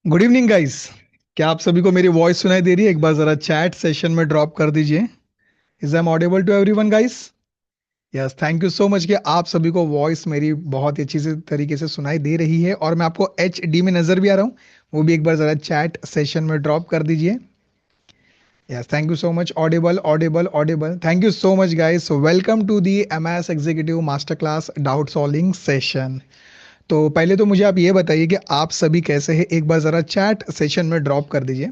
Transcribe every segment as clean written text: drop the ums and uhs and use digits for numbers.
Good evening guys. क्या आप सभी को मेरी वॉइस सुनाई दे रही है? एक बार जरा चैट सेशन में ड्रॉप कर दीजिए। Is I am audible to everyone guys? Yes, thank you so much कि आप सभी को वॉइस मेरी बहुत ही अच्छी से तरीके से सुनाई दे रही है और मैं आपको एच डी में नजर भी आ रहा हूँ। वो भी एक बार जरा चैट सेशन में ड्रॉप कर दीजिए। Yes, thank you so much. Audible audible audible, thank you so much guys. Welcome to the M S executive master class doubt solving session. तो पहले तो मुझे आप ये बताइए कि आप सभी कैसे हैं? एक बार ज़रा चैट सेशन में ड्रॉप कर दीजिए।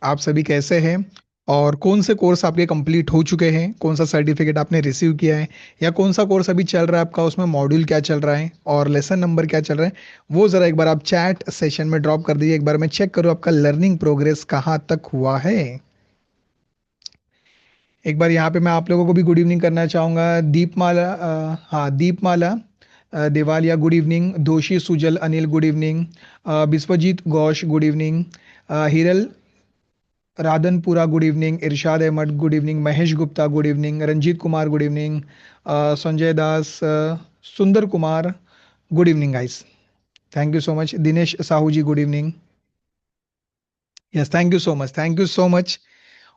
आप सभी कैसे हैं? और कौन से कोर्स आपके कंप्लीट हो चुके हैं? कौन सा सर्टिफिकेट आपने रिसीव किया है? या कौन सा कोर्स अभी चल रहा है आपका? उसमें मॉड्यूल क्या चल रहा है और लेसन नंबर क्या चल रहा है? वो ज़रा एक बार आप चैट सेशन में ड्रॉप कर दीजिए। एक बार मैं चेक करूँ आपका लर्निंग प्रोग्रेस कहाँ तक हुआ है। एक बार यहाँ पे मैं आप लोगों को भी गुड इवनिंग करना चाहूँगा। दीपमाला, हाँ दीपमाला, देवालिया good evening. Doshi Sujal Anil good evening. Biswajit Ghosh good evening. Hiral Radhanpura good evening. Irshad Ahmed good evening. Mahesh Gupta good evening. Ranjit Kumar good evening. Sanjay Das, Sundar Kumar good evening guys. Thank you so much. Dinesh Sahu ji good evening. Yes, thank you so much, thank you so much.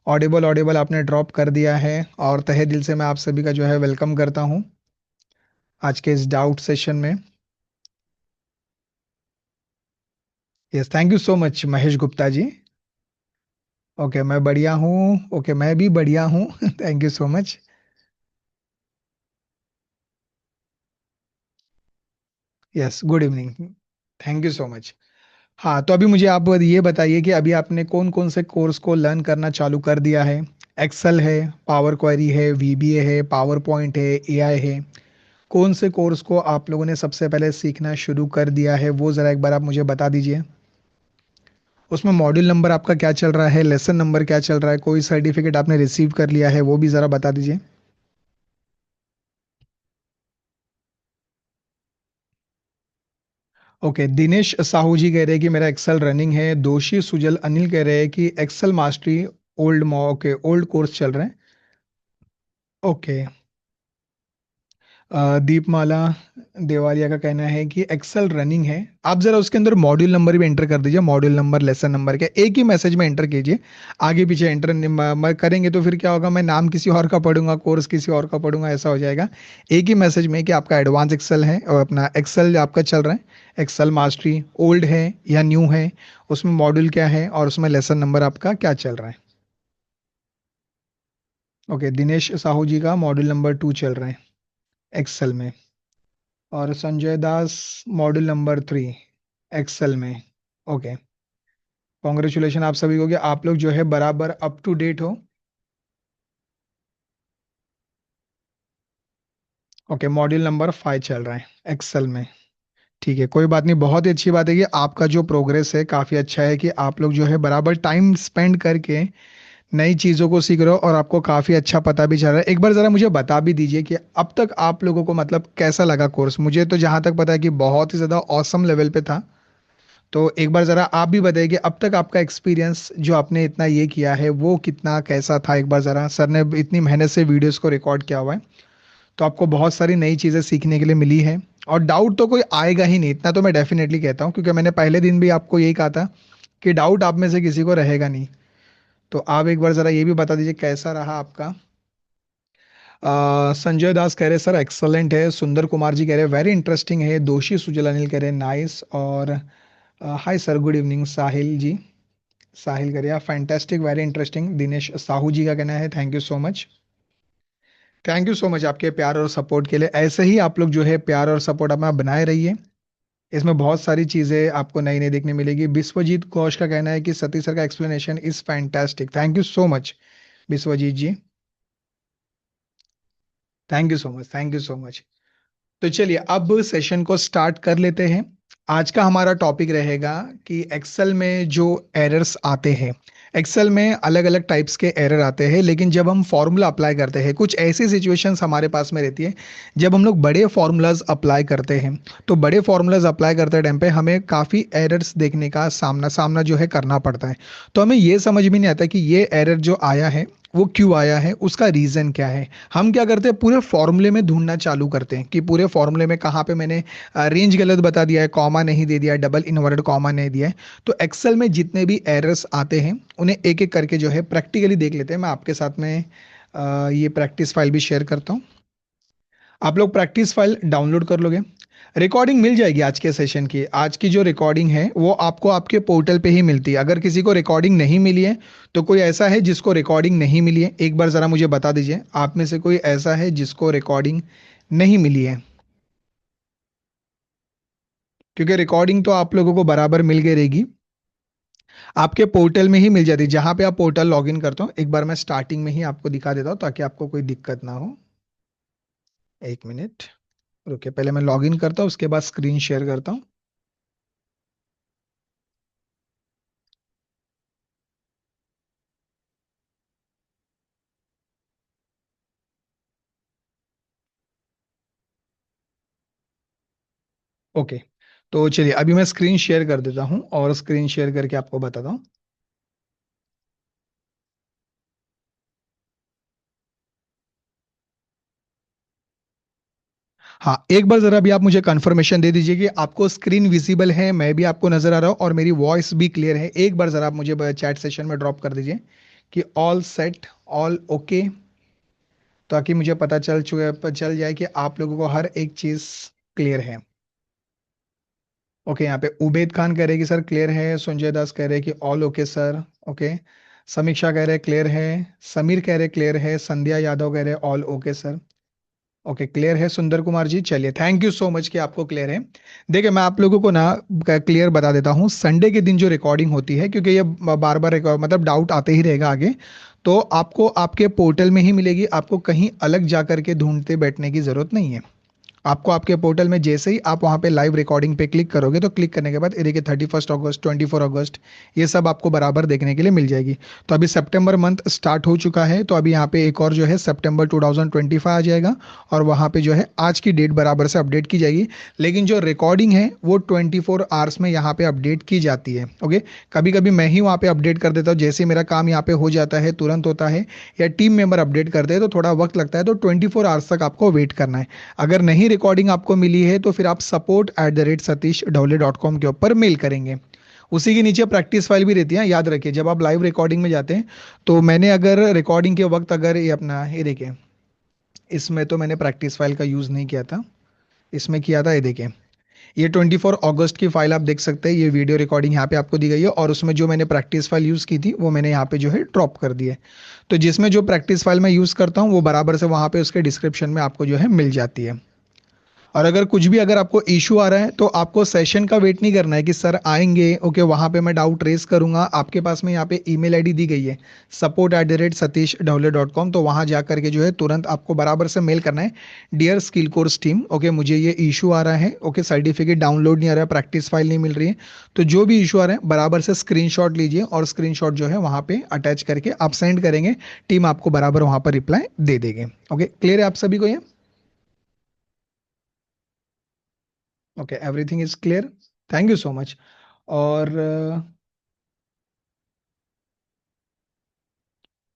Audible audible आपने drop कर दिया है और तहे दिल से मैं आप सभी का जो है वेलकम करता हूँ आज के इस डाउट सेशन में। Yes, thank you so much Mahesh Gupta ji. Okay, मैं बढ़िया हूँ। ओके, मैं भी बढ़िया हूँ। Thank you so much. Yes, good evening. Thank you so much. हाँ, तो अभी मुझे आप ये बताइए कि अभी आपने कौन कौन से कोर्स को लर्न करना चालू कर दिया है? एक्सेल है, पावर क्वेरी है, वीबीए है, पावर पॉइंट है, एआई है। कौन से कोर्स को आप लोगों ने सबसे पहले सीखना शुरू कर दिया है वो ज़रा एक बार आप मुझे बता दीजिए। उसमें मॉड्यूल नंबर आपका क्या चल रहा है, लेसन नंबर क्या चल रहा है, कोई सर्टिफिकेट आपने रिसीव कर लिया है वो भी ज़रा बता दीजिए। ओके, दिनेश साहू जी कह रहे हैं कि मेरा एक्सेल रनिंग है। दोषी सुजल अनिल कह रहे हैं कि excel mastery old okay old course चल रहे हैं। ओके। दीपमाला देवालिया का कहना है कि एक्सेल रनिंग है। आप जरा उसके अंदर मॉड्यूल नंबर भी एंटर कर दीजिए। मॉड्यूल नंबर लेसन नंबर क्या, एक ही मैसेज में एंटर कीजिए। आगे पीछे एंटर करेंगे तो फिर क्या होगा, मैं नाम किसी और का पढ़ूंगा, कोर्स किसी और का पढ़ूंगा, ऐसा हो जाएगा। एक ही मैसेज में कि आपका एडवांस एक्सेल है और अपना एक्सेल आपका चल रहा है। एक्सेल मास्टरी ओल्ड है या न्यू है, उसमें मॉड्यूल क्या है और उसमें लेसन नंबर आपका क्या चल रहा है। ओके, दिनेश साहू जी का मॉड्यूल नंबर 2 चल रहा है एक्सेल में। और संजय दास मॉड्यूल नंबर 3 एक्सेल में। ओके, कॉन्ग्रेचुलेशन आप सभी को कि आप लोग जो है बराबर अप टू डेट हो। ओके, मॉड्यूल नंबर 5 चल रहा है एक्सेल में। ठीक है, कोई बात नहीं, बहुत ही अच्छी बात है कि आपका जो प्रोग्रेस है काफ़ी अच्छा है, कि आप लोग जो है बराबर टाइम स्पेंड करके नई चीज़ों को सीख रहे हो और आपको काफ़ी अच्छा पता भी चल रहा है। एक बार ज़रा मुझे बता भी दीजिए कि अब तक आप लोगों को मतलब कैसा लगा कोर्स? मुझे तो जहाँ तक पता है कि बहुत ही ज़्यादा ऑसम लेवल पे था। तो एक बार ज़रा आप भी बताइए कि अब तक आपका एक्सपीरियंस जो आपने इतना ये किया है वो कितना कैसा था? एक बार ज़रा, सर ने इतनी मेहनत से वीडियोस को रिकॉर्ड किया हुआ है तो आपको बहुत सारी नई चीज़ें सीखने के लिए मिली है। और डाउट तो कोई आएगा ही नहीं, इतना तो मैं डेफिनेटली कहता हूँ, क्योंकि मैंने पहले दिन भी आपको यही कहा था कि डाउट आप में से किसी को रहेगा नहीं। तो आप एक बार ज़रा ये भी बता दीजिए कैसा रहा आपका। संजय दास कह रहे सर एक्सलेंट है। सुंदर कुमार जी कह रहे वेरी इंटरेस्टिंग है। दोषी सुजल अनिल कह रहे नाइस। और hi sir, good evening Sahil ji. Sahil Kariya fantastic, very interesting. Dinesh Sahu ji का कहना है thank you so much. Thank you so much आपके प्यार और सपोर्ट के लिए। ऐसे ही आप लोग जो है प्यार और सपोर्ट अपना बनाए रहिए। इसमें बहुत सारी चीज़ें आपको नई नई देखने मिलेगी। विश्वजीत घोष का कहना है कि सतीश सर का explanation is fantastic. Thank you so much Vishwajeet ji. Thank you so much, thank you so much. तो चलिए अब सेशन को स्टार्ट कर लेते हैं। आज का हमारा टॉपिक रहेगा कि एक्सेल में जो एरर्स आते हैं। एक्सेल में अलग अलग टाइप्स के एरर आते हैं, लेकिन जब हम फॉर्मूला अप्लाई करते हैं कुछ ऐसी सिचुएशंस हमारे पास में रहती है जब हम लोग बड़े फॉर्मूलाज अप्लाई करते हैं। तो बड़े फॉर्मूलाज अप्लाई करते टाइम पे हमें काफ़ी एरर्स देखने का सामना सामना जो है करना पड़ता है। तो हमें ये समझ में नहीं आता कि ये एरर जो आया है वो क्यों आया है, उसका रीजन क्या है। हम क्या करते हैं, पूरे फॉर्मूले में ढूंढना चालू करते हैं कि पूरे फॉर्मूले में कहाँ पे मैंने रेंज गलत बता दिया है, कॉमा नहीं दे दिया है, डबल इन्वर्टेड कॉमा नहीं दिया है। तो एक्सेल में जितने भी एरर्स आते हैं उन्हें एक एक करके जो है प्रैक्टिकली देख लेते हैं। मैं आपके साथ में ये प्रैक्टिस फाइल भी शेयर करता हूँ। आप लोग प्रैक्टिस फाइल डाउनलोड कर लोगे। रिकॉर्डिंग मिल जाएगी आज के सेशन की। आज की जो रिकॉर्डिंग है वो आपको आपके पोर्टल पे ही मिलती है। अगर किसी को रिकॉर्डिंग नहीं मिली है, तो कोई ऐसा है जिसको रिकॉर्डिंग नहीं मिली है, एक बार जरा मुझे बता दीजिए। आप में से कोई ऐसा है जिसको रिकॉर्डिंग नहीं मिली है? क्योंकि रिकॉर्डिंग तो आप लोगों को बराबर मिल गई रहेगी, आपके पोर्टल में ही मिल जाती है। जहां पे आप पोर्टल लॉगिन करते हो, एक बार मैं स्टार्टिंग में ही आपको दिखा देता हूँ ताकि आपको कोई दिक्कत ना हो। एक मिनट रुकिए, पहले मैं लॉगिन करता हूँ, उसके बाद स्क्रीन शेयर करता हूँ। ओके, तो चलिए अभी मैं स्क्रीन शेयर कर देता हूँ और स्क्रीन शेयर करके आपको बताता हूँ। हाँ, एक बार जरा भी आप मुझे कंफर्मेशन दे दीजिए कि आपको स्क्रीन विजिबल है, मैं भी आपको नजर आ रहा हूँ और मेरी वॉइस भी क्लियर है। एक बार जरा आप मुझे चैट सेशन में ड्रॉप कर दीजिए कि ऑल सेट, ऑल ओके, ताकि मुझे पता चल जाए कि आप लोगों को हर एक चीज क्लियर है। ओके, यहाँ पे उबैद खान कह रहे हैं कि सर क्लियर है, संजय दास कह रहे हैं कि ऑल ओके सर। ओके, समीक्षा कह रहे हैं क्लियर है, समीर कह रहे क्लियर है, संध्या यादव कह रहे हैं all okay sir. Okay, clear है सुंदर कुमार जी, चलिए थैंक यू सो मच कि आपको क्लियर है। देखिए मैं आप लोगों को ना क्लियर बता देता हूँ, संडे के दिन जो रिकॉर्डिंग होती है, क्योंकि ये बार बार मतलब डाउट आते ही रहेगा आगे, तो आपको आपके पोर्टल में ही मिलेगी। आपको कहीं अलग जा करके ढूंढते बैठने की जरूरत नहीं है। आपको आपके पोर्टल में जैसे ही आप वहां पे लाइव रिकॉर्डिंग पे क्लिक करोगे, तो क्लिक करने के बाद ये देखिए 31 अगस्त, 24 अगस्त, ये सब आपको बराबर देखने के लिए मिल जाएगी। तो अभी सितंबर मंथ स्टार्ट हो चुका है, तो अभी यहाँ पे एक और जो है सितंबर 2025 आ जाएगा और वहां पे जो है आज की डेट बराबर से अपडेट की जाएगी। लेकिन जो रिकॉर्डिंग है वो 24 आवर्स में यहाँ पे अपडेट की जाती है। ओके, कभी कभी मैं ही वहाँ पे अपडेट कर देता हूँ, जैसे मेरा काम यहाँ पे हो जाता है तुरंत होता है, या टीम मेंबर अपडेट करते हैं तो थोड़ा वक्त लगता है, तो 24 आवर्स तक आपको वेट करना है। अगर नहीं रिकॉर्डिंग आपको मिली है तो फिर आप support@satish.com के ऊपर मेल करेंगे। उसी के नीचे प्रैक्टिस फाइल भी रहती है, याद रखिए जब आप लाइव रिकॉर्डिंग में जाते हैं। तो मैंने अगर रिकॉर्डिंग के वक्त अगर ये अपना ये देखिए, इसमें तो मैंने प्रैक्टिस फाइल का यूज नहीं किया था, इसमें किया था। ये देखिए, ये 24 अगस्त की फाइल आप देख सकते हैं, ये वीडियो रिकॉर्डिंग यहाँ पे आपको दी गई है और उसमें जो मैंने प्रैक्टिस फाइल यूज की थी वो मैंने यहाँ पे जो है ड्रॉप कर दी है। तो जिसमें जो प्रैक्टिस फाइल मैं यूज करता हूँ वो बराबर से वहां पे उसके डिस्क्रिप्शन में आपको जो है मिल जाती है। और अगर कुछ भी अगर आपको इशू आ रहा है तो आपको सेशन का वेट नहीं करना है कि सर आएंगे, ओके वहां पे मैं डाउट रेस करूंगा। आपके पास में यहाँ पे ईमेल आईडी दी गई है support@satish.com, तो वहां जा करके जो है तुरंत आपको बराबर से मेल करना है, dear skill course team, okay मुझे ये इशू आ रहा है, ओके सर्टिफिकेट डाउनलोड नहीं आ रहा है, प्रैक्टिस फाइल नहीं मिल रही है। तो जो भी इशू आ रहा है बराबर से स्क्रीनशॉट लीजिए और स्क्रीनशॉट जो है वहां पे अटैच करके आप सेंड करेंगे, टीम आपको बराबर वहां पर रिप्लाई दे देगी। ओके, क्लियर है आप सभी को ये? Okay, everything is clear, thank you so much. और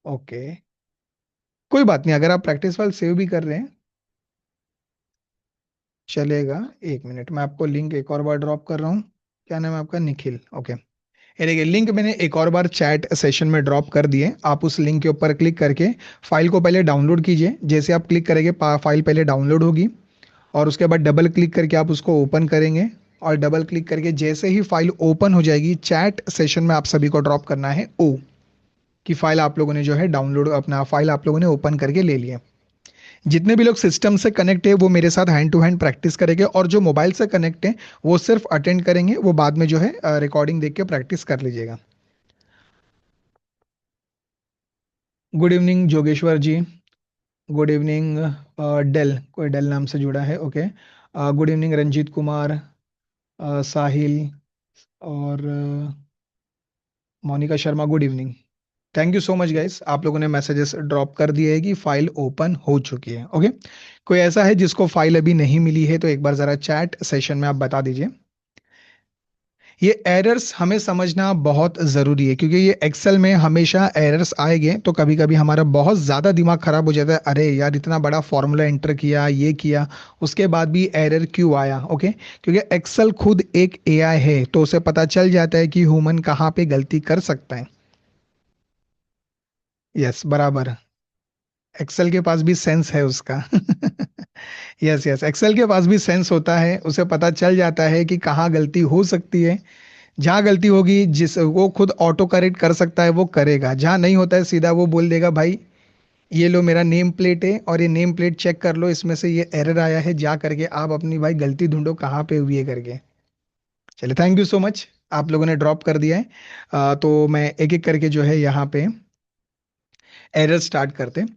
ओके, कोई बात नहीं, अगर आप प्रैक्टिस फाइल सेव भी कर रहे हैं चलेगा। एक मिनट, मैं आपको लिंक एक और बार ड्रॉप कर रहा हूँ। क्या नाम है आपका? निखिल, ओके। ये देखिए लिंक मैंने एक और बार चैट सेशन में ड्रॉप कर दिए। आप उस लिंक के ऊपर क्लिक करके फाइल को पहले डाउनलोड कीजिए। जैसे आप क्लिक करेंगे फाइल पहले डाउनलोड होगी और उसके बाद डबल क्लिक करके आप उसको ओपन करेंगे। और डबल क्लिक करके जैसे ही फाइल ओपन हो जाएगी, चैट सेशन में आप सभी को ड्रॉप करना है ओ, कि फाइल आप लोगों ने जो है डाउनलोड, अपना फाइल आप लोगों ने ओपन करके ले लिया। जितने भी लोग सिस्टम से कनेक्ट है वो मेरे साथ हैंड टू हैंड प्रैक्टिस करेंगे, और जो मोबाइल से कनेक्ट है वो सिर्फ अटेंड करेंगे, वो बाद में जो है रिकॉर्डिंग देख के प्रैक्टिस कर लीजिएगा। Good evening Jogeshwar ji. Good evening Dale, कोई डेल नाम से जुड़ा है, okay. Good evening Ranjit Kumar, Sahil और Monika Sharma, good evening. Thank you so much guys, आप लोगों ने मैसेजेस ड्रॉप कर दिए हैं कि फाइल ओपन हो चुकी है। ओके, कोई ऐसा है जिसको फाइल अभी नहीं मिली है तो एक बार जरा चैट सेशन में आप बता दीजिए। ये एरर्स हमें समझना बहुत ज़रूरी है, क्योंकि ये एक्सेल में हमेशा एरर्स आएंगे, तो कभी कभी हमारा बहुत ज़्यादा दिमाग खराब हो जाता है, अरे यार इतना बड़ा फॉर्मूला एंटर किया, ये किया, उसके बाद भी एरर क्यों आया। ओके, क्योंकि एक्सेल खुद एक एआई है, तो उसे पता चल जाता है कि ह्यूमन कहाँ पे गलती कर सकता है। यस, बराबर। एक्सेल के पास भी सेंस है उसका। यस यस, एक्सेल के पास भी सेंस होता है, उसे पता चल जाता है कि कहाँ गलती हो सकती है। जहां गलती होगी, जिस वो खुद ऑटो करेक्ट कर सकता है वो करेगा, जहां नहीं होता है सीधा वो बोल देगा भाई ये लो मेरा नेम प्लेट है और ये नेम प्लेट चेक कर लो, इसमें से ये एरर आया है, जा करके आप अपनी भाई गलती ढूंढो कहाँ पे हुई है करके। चलिए, थैंक यू सो मच, आप लोगों ने ड्रॉप कर दिया है। तो मैं एक एक करके जो है यहाँ पे एरर स्टार्ट करते हैं।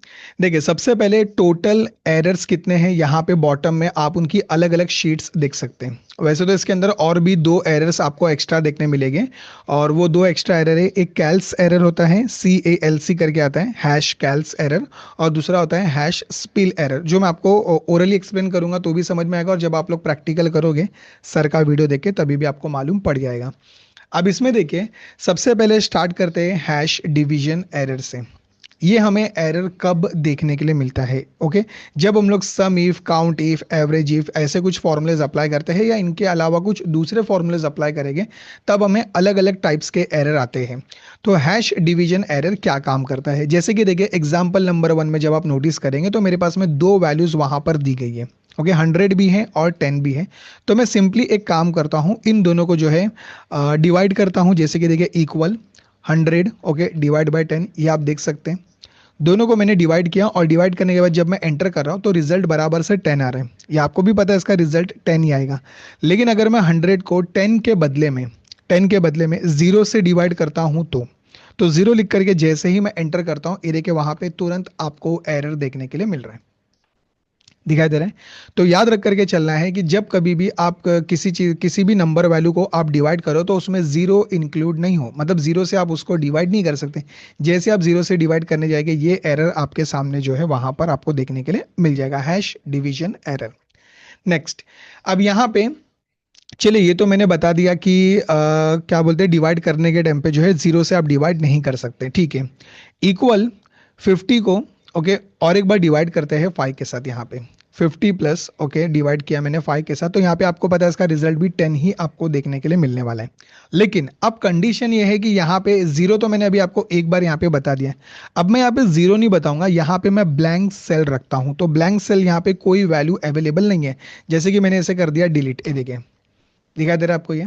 देखिए, सबसे पहले टोटल एरर्स कितने हैं, यहाँ पे बॉटम में आप उनकी अलग अलग शीट्स देख सकते हैं। वैसे तो इसके अंदर और भी दो एरर्स आपको एक्स्ट्रा देखने मिलेंगे, और वो दो एक्स्ट्रा एरर है, एक कैल्स एरर होता है, CALC करके आता है, हैश कैल्स एरर, और दूसरा होता है हैश स्पिल एरर, जो मैं आपको ओरली एक्सप्लेन करूंगा तो भी समझ में आएगा, और जब आप लोग प्रैक्टिकल करोगे सर का वीडियो देख के तभी भी आपको मालूम पड़ जाएगा। अब इसमें देखिए, सबसे पहले स्टार्ट करते हैं हैश डिवीजन एरर से। ये हमें एरर कब देखने के लिए मिलता है? ओके, जब हम लोग sum if, count if, average if ऐसे कुछ फॉर्मूलेज अप्लाई करते हैं, या इनके अलावा कुछ दूसरे फॉर्मूलेज अप्लाई करेंगे, तब हमें अलग अलग टाइप्स के एरर आते हैं। तो हैश डिवीजन एरर क्या काम करता है, जैसे कि देखिए एग्जाम्पल नंबर 1 में जब आप नोटिस करेंगे तो मेरे पास में दो वैल्यूज वहां पर दी गई है। ओके, 100 भी है और 10 भी है। तो मैं सिंपली एक काम करता हूँ, इन दोनों को जो है डिवाइड करता हूँ, जैसे कि देखिए इक्वल 100, ओके, डिवाइड बाय 10, ये आप देख सकते हैं। दोनों को मैंने डिवाइड किया, और डिवाइड करने के बाद जब मैं एंटर कर रहा हूं तो रिजल्ट बराबर से 10 आ रहा है, ये आपको भी पता है इसका रिजल्ट 10 ही आएगा। लेकिन अगर मैं 100 को 10 के बदले में 0 से डिवाइड करता हूं तो 0 लिख करके जैसे ही मैं एंटर करता हूं, ये देखिए वहां पे तुरंत आपको एरर देखने के लिए मिल रहा है, दिखाई दे रहा है। तो याद रख करके चलना है कि जब कभी भी आप किसी चीज, किसी भी नंबर वैल्यू को आप डिवाइड करो तो उसमें जीरो इंक्लूड नहीं हो, मतलब जीरो से आप उसको डिवाइड नहीं कर सकते। जैसे आप जीरो से डिवाइड करने जाएंगे, ये एरर आपके सामने जो है वहां पर आपको देखने के लिए मिल जाएगा, हैश डिवीजन एरर। नेक्स्ट, अब यहाँ पे चलिए, ये तो मैंने बता दिया कि क्या बोलते हैं, डिवाइड करने के टाइम पे जो है जीरो से आप डिवाइड नहीं कर सकते, ठीक है। इक्वल 50 को, ओके, और एक बार डिवाइड करते हैं 5 के साथ, यहाँ पे 50 प्लस, ओके, डिवाइड किया मैंने 5 के साथ, तो यहाँ पे आपको पता है इसका रिजल्ट भी 10 ही आपको देखने के लिए मिलने वाला है। लेकिन अब कंडीशन ये है कि यहाँ पे जीरो तो मैंने अभी आपको एक बार यहाँ पे बता दिया है। अब मैं यहाँ पे जीरो नहीं बताऊंगा, यहाँ पे मैं ब्लैंक सेल रखता हूँ, तो ब्लैंक सेल यहाँ पे कोई वैल्यू अवेलेबल नहीं है। जैसे कि मैंने ऐसे कर दिया डिलीट, ये देखिए दिखाई दे रहा है आपको ये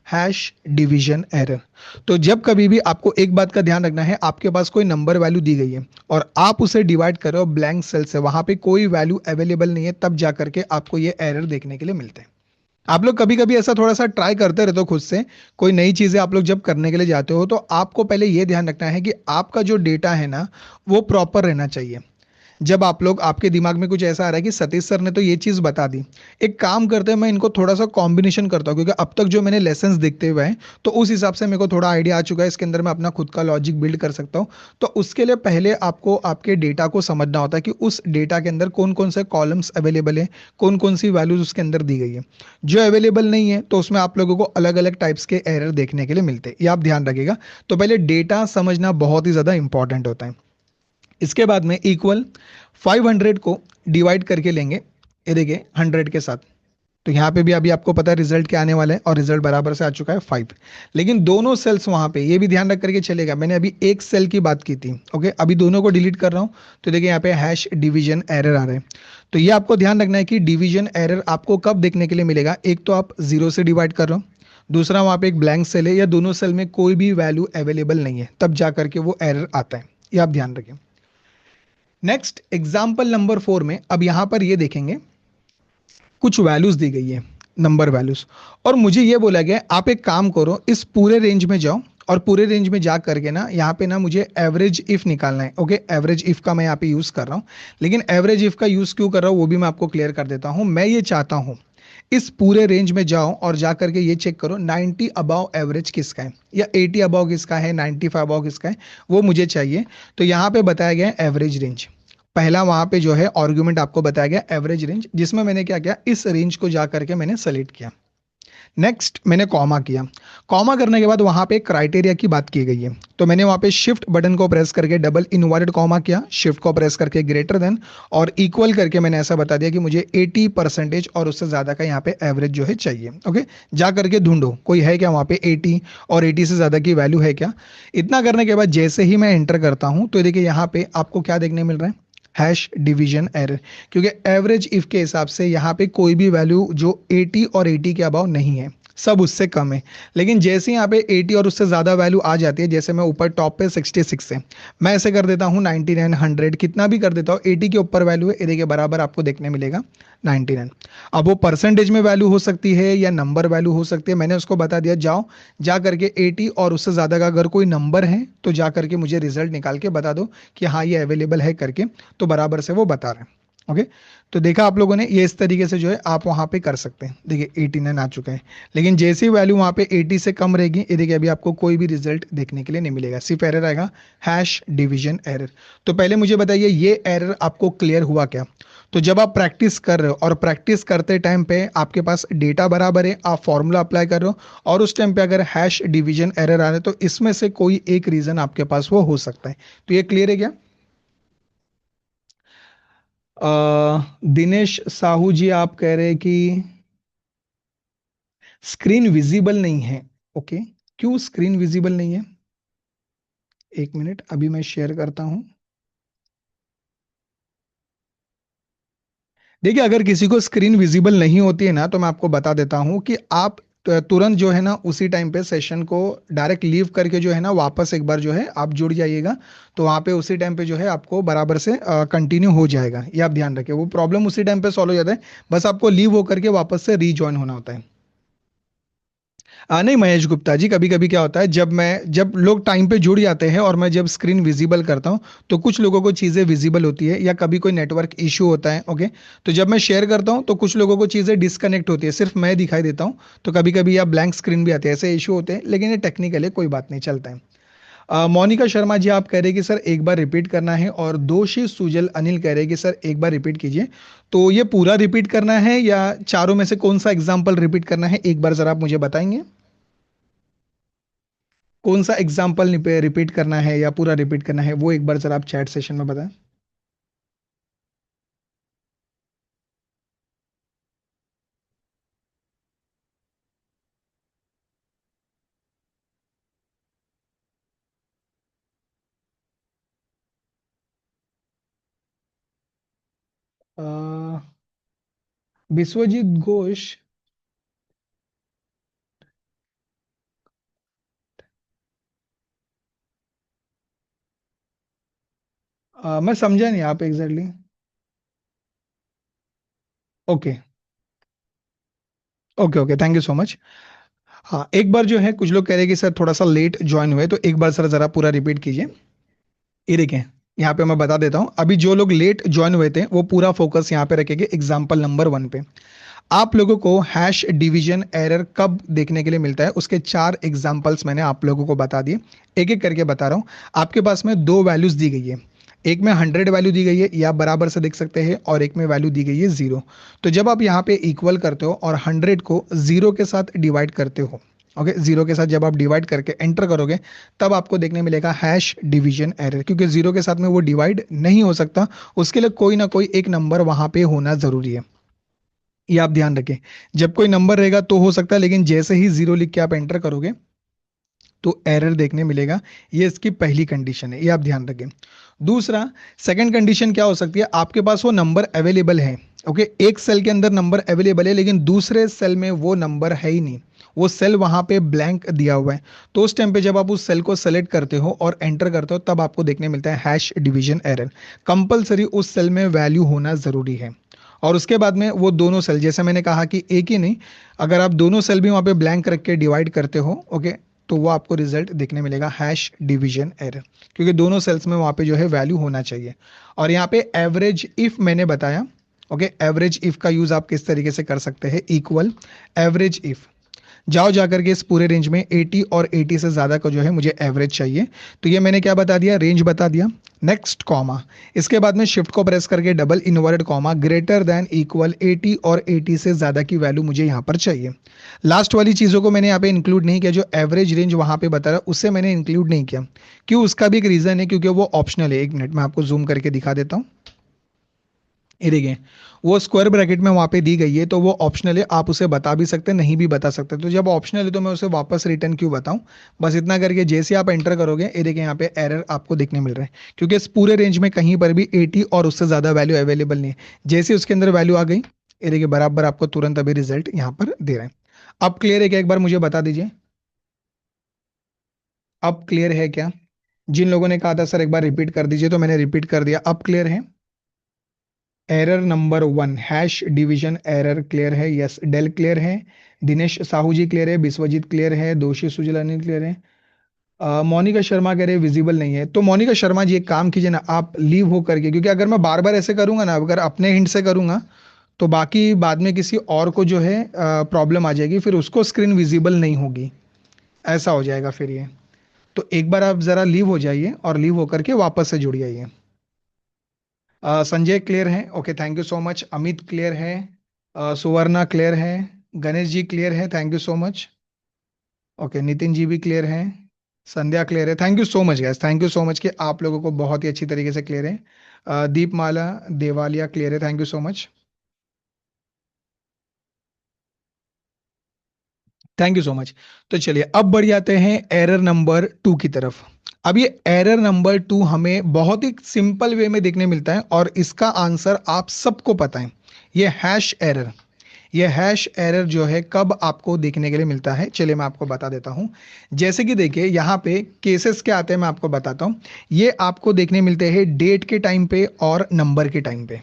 हैश डिवीजन एरर। तो जब कभी भी आपको एक बात का ध्यान रखना है, आपके पास कोई नंबर वैल्यू दी गई है और आप उसे डिवाइड कर रहे हो ब्लैंक सेल से, वहां पे कोई वैल्यू अवेलेबल नहीं है, तब जा करके आपको ये एरर देखने के लिए मिलते हैं। आप लोग कभी कभी ऐसा थोड़ा सा ट्राई करते रहते हो खुद से, कोई नई चीजें आप लोग जब करने के लिए जाते हो, तो आपको पहले ये ध्यान रखना है कि आपका जो डेटा है ना, वो प्रॉपर रहना चाहिए। जब आप लोग, आपके दिमाग में कुछ ऐसा आ रहा है कि सतीश सर ने तो ये चीज बता दी, एक काम करते हैं, मैं इनको थोड़ा सा कॉम्बिनेशन करता हूँ, क्योंकि अब तक जो मैंने लेसन्स देखते हुए हैं तो उस हिसाब से मेरे को थोड़ा आइडिया आ चुका है, इसके अंदर मैं अपना खुद का लॉजिक बिल्ड कर सकता हूँ। तो उसके लिए पहले आपको आपके डेटा को समझना होता है कि उस डेटा के अंदर कौन कौन से कॉलम्स अवेलेबल है, कौन कौन सी वैल्यूज उसके अंदर दी गई है। जो अवेलेबल नहीं है तो उसमें आप लोगों को अलग अलग टाइप्स के एरर देखने के लिए मिलते हैं, ये आप ध्यान रखिएगा। तो पहले डेटा समझना बहुत ही ज्यादा इंपॉर्टेंट होता है। इसके बाद में इक्वल 500 को डिवाइड करके लेंगे, ये देखिए 100 के साथ, तो यहाँ पे भी अभी आपको पता है रिजल्ट क्या आने वाला है, और रिजल्ट बराबर से आ चुका है 5। लेकिन दोनों सेल्स वहां पे, ये भी ध्यान रख करके चलेगा, मैंने अभी एक सेल की बात की थी, ओके, अभी दोनों को डिलीट कर रहा हूं, तो देखिए यहाँ पे हैश डिवीजन एरर आ रहा है। तो ये आपको ध्यान रखना है कि डिवीजन एरर आपको कब देखने के लिए मिलेगा, एक तो आप जीरो से डिवाइड कर रहे हो, दूसरा वहां पे एक ब्लैंक सेल है, या दोनों सेल में कोई भी वैल्यू अवेलेबल नहीं है, तब जा करके वो एरर आता है, ये आप ध्यान रखें। नेक्स्ट, एग्जाम्पल नंबर 4 में अब यहां पर ये देखेंगे, कुछ वैल्यूज दी गई है, नंबर वैल्यूज, और मुझे ये बोला गया है, आप एक काम करो, इस पूरे रेंज में जाओ, और पूरे रेंज में जा करके ना यहाँ पे ना मुझे एवरेज इफ निकालना है। ओके, एवरेज इफ का मैं यहाँ पे यूज कर रहा हूँ, लेकिन एवरेज इफ का यूज क्यों कर रहा हूँ वो भी मैं आपको क्लियर कर देता हूँ। मैं ये चाहता हूँ, इस पूरे रेंज में जाओ और जा करके ये चेक करो 90 अबाव एवरेज किसका है, या 80 अबाव किसका है, 95 अबाव किसका है, वो मुझे चाहिए। तो यहाँ पे बताया गया है एवरेज रेंज, पहला वहां पे जो है आर्गुमेंट आपको बताया गया एवरेज रेंज, जिसमें मैंने क्या किया, इस रेंज को जा करके मैंने सेलेक्ट किया। नेक्स्ट मैंने कॉमा किया। कॉमा करने के बाद वहां पे क्राइटेरिया की बात की गई है, तो मैंने वहां पे शिफ्ट बटन को प्रेस करके डबल इनवर्टेड कॉमा किया, शिफ्ट को प्रेस करके ग्रेटर देन और इक्वल करके मैंने ऐसा बता दिया कि मुझे 80% और उससे ज्यादा का यहाँ पे एवरेज जो है चाहिए। ओके, जा करके ढूंढो कोई है क्या वहां पे 80 और 80 से ज्यादा की वैल्यू है क्या। इतना करने के बाद जैसे ही मैं एंटर करता हूं तो देखिए यहाँ पे आपको क्या देखने मिल रहा है, हैश डिवीजन एरर। क्योंकि एवरेज इफ के हिसाब से यहाँ पे कोई भी वैल्यू जो 80 और 80 के अबाव नहीं है, सब उससे कम है। लेकिन जैसे यहाँ पे 80 और उससे ज्यादा वैल्यू आ जाती है, जैसे मैं ऊपर टॉप पे 66 है, मैं ऐसे कर देता हूँ 99 100 कितना भी कर देता हूँ, 80 के ऊपर वैल्यू है, 80 के बराबर आपको देखने मिलेगा 99। अब वो परसेंटेज में वैल्यू हो सकती है या नंबर वैल्यू हो सकती है, मैंने उसको बता दिया जाओ जा करके 80 और उससे ज्यादा का अगर कोई नंबर है तो जा करके मुझे रिजल्ट निकाल के बता दो कि हाँ ये अवेलेबल है करके, तो बराबर से वो बता रहे हैं। ओके, तो देखा आप लोगों ने, ये इस तरीके से जो है आप वहां पे कर सकते हैं। देखिए 89 आ चुका है, लेकिन जैसी वैल्यू वहां पे 80 से कम रहेगी, ये देखिए अभी आपको कोई भी रिजल्ट देखने के लिए नहीं मिलेगा, सिर्फ एरर आएगा, हैश डिवीजन एरर। तो पहले मुझे बताइए ये एरर आपको क्लियर हुआ क्या। तो जब आप प्रैक्टिस कर रहे हो और प्रैक्टिस करते टाइम पे आपके पास डेटा बराबर है, आप फॉर्मूला अप्लाई कर रहे हो और उस टाइम पे अगर हैश डिवीजन एरर आ रहा है तो इसमें से कोई एक रीजन आपके पास वो हो सकता है। तो ये क्लियर है क्या। दिनेश साहू जी आप कह रहे हैं कि स्क्रीन विजिबल नहीं है। ओके, क्यों स्क्रीन विजिबल नहीं है, एक मिनट अभी मैं शेयर करता हूं। देखिए अगर किसी को स्क्रीन विजिबल नहीं होती है ना, तो मैं आपको बता देता हूं कि आप तुरंत जो है ना उसी टाइम पे सेशन को डायरेक्ट लीव करके जो है ना वापस एक बार जो है आप जुड़ जाइएगा, तो वहां पे उसी टाइम पे जो है आपको बराबर से कंटिन्यू हो जाएगा। ये आप ध्यान रखें, वो प्रॉब्लम उसी टाइम पे सॉल्व हो जाता है, बस आपको लीव होकर के वापस से रीजॉइन होना होता है। नहीं महेश गुप्ता जी, कभी कभी क्या होता है जब लोग टाइम पे जुड़ जाते हैं और मैं जब स्क्रीन विजिबल करता हूं तो कुछ लोगों को चीजें विजिबल होती है या कभी कोई नेटवर्क इशू होता है। ओके, तो जब मैं शेयर करता हूं तो कुछ लोगों को चीजें डिस्कनेक्ट होती है, सिर्फ मैं दिखाई देता हूं, तो कभी कभी या ब्लैंक स्क्रीन भी आते हैं, ऐसे इशू होते हैं, लेकिन ये टेक्निकल है, कोई बात नहीं, चलता है। मोनिका शर्मा जी आप कह रहे हैं कि सर एक बार रिपीट करना है, और दोषी सुजल अनिल कह रहे हैं कि सर एक बार रिपीट कीजिए। तो ये पूरा रिपीट करना है या चारों में से कौन सा एग्जाम्पल रिपीट करना है, एक बार जरा आप मुझे बताएंगे कौन सा एग्जाम्पल रिपीट करना है या पूरा रिपीट करना है, वो एक बार जरा आप चैट सेशन में बताएं। अ, विश्वजीत घोष। मैं समझा नहीं आप exactly. Okay okay okay, thank you so much. हाँ एक बार जो है, कुछ लोग कह रहे हैं कि सर थोड़ा सा लेट ज्वाइन हुए, तो एक बार सर जरा पूरा रिपीट कीजिए। ये देखें, यहाँ पे मैं बता देता हूँ, अभी जो लोग लेट ज्वाइन हुए थे वो पूरा फोकस यहाँ पे रखेंगे एग्जाम्पल नंबर 1 पे। आप लोगों को हैश डिवीजन एरर कब देखने के लिए मिलता है, उसके 4 एग्जाम्पल्स मैंने आप लोगों को बता दिए, एक एक करके बता रहा हूँ। आपके पास में दो वैल्यूज दी गई है, एक में 100 वैल्यू दी गई है, या बराबर से देख सकते हैं, और एक में वैल्यू दी गई है 0। तो जब आप यहाँ पे इक्वल करते हो और 100 को 0 के साथ डिवाइड करते हो, ओके, 0 के साथ जब आप डिवाइड करके एंटर करोगे, तब आपको देखने मिलेगा हैश डिवीजन एरर, क्योंकि 0 के साथ में वो डिवाइड नहीं हो सकता, उसके लिए कोई ना कोई एक नंबर वहां पे होना जरूरी है। ये आप ध्यान रखें, जब कोई नंबर रहेगा तो हो सकता है, लेकिन जैसे ही 0 लिख के आप एंटर करोगे तो एरर देखने मिलेगा। ये इसकी पहली कंडीशन है, ये आप ध्यान रखें। दूसरा, सेकंड कंडीशन क्या हो सकती है, आपके पास वो नंबर अवेलेबल है। ओके, एक सेल के अंदर नंबर अवेलेबल है लेकिन दूसरे सेल में वो नंबर है ही नहीं, वो सेल वहां पे ब्लैंक दिया हुआ है। तो उस टाइम पे जब आप उस सेल को सेलेक्ट करते हो और एंटर करते हो, तब आपको देखने मिलता है हैश डिवीजन एरर। कंपलसरी उस सेल में वैल्यू होना जरूरी है। और उसके बाद में वो दोनों सेल, जैसे मैंने कहा कि एक ही नहीं, अगर आप दोनों सेल भी वहां पे ब्लैंक रख के डिवाइड करते हो, ओके, तो वो आपको रिजल्ट देखने मिलेगा हैश डिवीजन एरर, क्योंकि दोनों सेल्स में वहां पे जो है वैल्यू होना चाहिए। और यहाँ पे एवरेज इफ मैंने बताया। ओके, एवरेज इफ का यूज आप किस तरीके से कर सकते हैं, इक्वल एवरेज इफ, जाओ जाकर के इस पूरे रेंज में 80 और 80 से ज्यादा का जो है मुझे एवरेज चाहिए। तो ये मैंने क्या बता दिया, रेंज बता दिया। नेक्स्ट कॉमा, इसके बाद में शिफ्ट को प्रेस करके double inverted comma, greater than equal 80 और 80 से ज्यादा की वैल्यू मुझे यहाँ पर चाहिए। लास्ट वाली चीजों को मैंने यहाँ पे इंक्लूड नहीं किया, जो एवरेज रेंज वहां पे बता रहा है उससे मैंने इंक्लूड नहीं किया। क्यों, उसका भी एक रीजन है, क्योंकि वो ऑप्शनल है। एक मिनट मैं आपको जूम करके दिखा देता हूँ। ये देखिए, वो स्क्वायर ब्रैकेट में वहां पे दी गई है, तो वो ऑप्शनल है, आप उसे बता भी सकते हैं, नहीं भी बता सकते। तो जब ऑप्शनल है तो मैं उसे वापस रिटर्न क्यों बताऊं। बस इतना करके जैसे आप एंटर करोगे, ये देखिए यहाँ पे एरर आपको देखने मिल रहा है, क्योंकि इस पूरे रेंज में कहीं पर भी 80 और उससे ज्यादा वैल्यू अवेलेबल नहीं है। जैसे उसके अंदर वैल्यू आ गई, ये देखिए बराबर आपको तुरंत अभी रिजल्ट यहाँ पर दे रहा है। अब क्लियर है क्या, एक बार मुझे बता दीजिए। अब क्लियर है क्या? जिन लोगों ने कहा था सर एक बार रिपीट कर दीजिए, तो मैंने रिपीट कर दिया। अब क्लियर है? Error number 1, hash division error clear है? यस। डेल क्लियर है? दिनेश साहू जी क्लियर है? बिस्वजीत क्लियर है? दोषी सुजलानी क्लियर है? मोनिका शर्मा कह रहे विजिबल नहीं है। तो मोनिका शर्मा जी एक काम कीजिए ना, आप लीव हो करके, क्योंकि अगर मैं बार बार ऐसे करूंगा ना, अगर अपने हिंट से करूंगा तो बाकी बाद में किसी और को जो है प्रॉब्लम आ जाएगी, फिर उसको स्क्रीन विजिबल नहीं होगी, ऐसा हो जाएगा फिर ये। तो एक बार आप जरा लीव हो जाइए और लीव होकर के वापस से जुड़ जाइए। संजय क्लियर है? Okay, thank you so much. Amit clear है? सुवर्णा क्लियर है? गणेश जी क्लियर है? Thank you so much. Okay, Nitin ji भी क्लियर है? संध्या क्लियर है? Thank you so much guys, thank you so much कि आप लोगों को बहुत ही अच्छी तरीके से क्लियर है। दीपमाला देवालिया क्लियर है? Thank you so much, thank you so much. तो चलिए अब बढ़ जाते हैं एरर नंबर 2 की तरफ। अब ये एरर नंबर 2 हमें बहुत ही सिंपल वे में देखने मिलता है, और इसका आंसर आप सबको पता है। ये हैश एरर, ये हैश एरर जो है कब आपको देखने के लिए मिलता है, चलिए मैं आपको बता देता हूं। जैसे कि देखिए यहाँ पे केसेस क्या आते हैं, मैं आपको बताता हूं। ये आपको देखने मिलते हैं डेट के टाइम पे और नंबर के टाइम पे।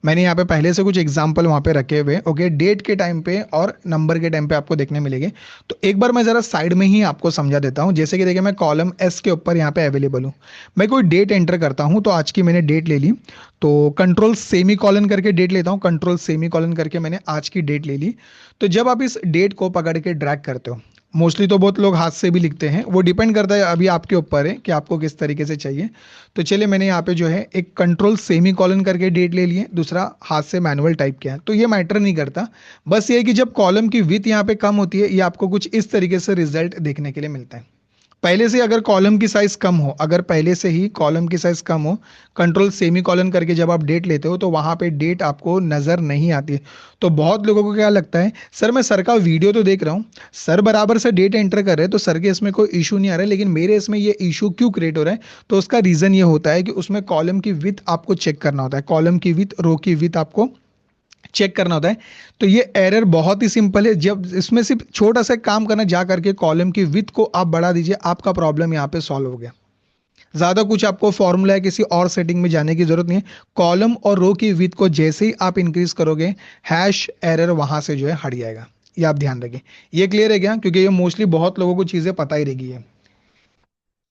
मैंने यहाँ पे पहले से कुछ एग्जाम्पल वहां पे रखे हुए, ओके, डेट के टाइम पे और नंबर के टाइम पे आपको देखने मिलेंगे। तो एक बार मैं जरा साइड में ही आपको समझा देता हूँ। जैसे कि देखिए, मैं कॉलम एस के ऊपर यहाँ पे अवेलेबल हूँ। मैं कोई डेट एंटर करता हूँ, तो आज की मैंने डेट ले ली, तो कंट्रोल सेमी कॉलन करके डेट लेता हूँ, कंट्रोल सेमी कॉलन करके मैंने आज की डेट ले ली। तो जब आप इस डेट को पकड़ के ड्रैग करते हो, मोस्टली तो बहुत लोग हाथ से भी लिखते हैं, वो डिपेंड करता है अभी आपके ऊपर है कि आपको किस तरीके से चाहिए। तो चलिए मैंने यहाँ पे जो है एक कंट्रोल सेमी कॉलन करके डेट ले लिए, दूसरा हाथ से मैनुअल टाइप किया है, तो ये मैटर नहीं करता। बस ये है कि जब कॉलम की विथ यहाँ पे कम होती है, ये आपको कुछ इस तरीके से रिजल्ट देखने के लिए मिलता है। पहले से अगर कॉलम की साइज कम हो, अगर पहले से ही कॉलम की साइज कम हो, कंट्रोल सेमी कॉलन करके जब आप डेट लेते हो तो वहां पे डेट आपको नजर नहीं आती है। तो बहुत लोगों को क्या लगता है, सर मैं सर का वीडियो तो देख रहा हूँ, सर बराबर से डेट एंटर कर रहे हैं, तो सर के इसमें कोई इशू नहीं आ रहा है, लेकिन मेरे इसमें ये इशू क्यों क्रिएट हो रहा है? तो उसका रीजन ये होता है कि उसमें कॉलम की विथ आपको चेक करना होता है, कॉलम की विथ, रो की विथ आपको चेक करना होता है। तो ये एरर बहुत ही सिंपल है, जब इसमें सिर्फ छोटा सा काम करना, जा करके कॉलम की विथ को आप बढ़ा दीजिए, आपका प्रॉब्लम यहाँ पे सॉल्व हो गया। ज्यादा कुछ आपको फॉर्मूला है किसी और सेटिंग में जाने की जरूरत नहीं है। कॉलम और रो की विथ को जैसे ही आप इंक्रीज करोगे, हैश एरर वहां से जो है हट जाएगा। ये आप ध्यान रखें। ये क्लियर है क्या? क्योंकि ये मोस्टली बहुत लोगों को चीजें पता ही रहेगी है।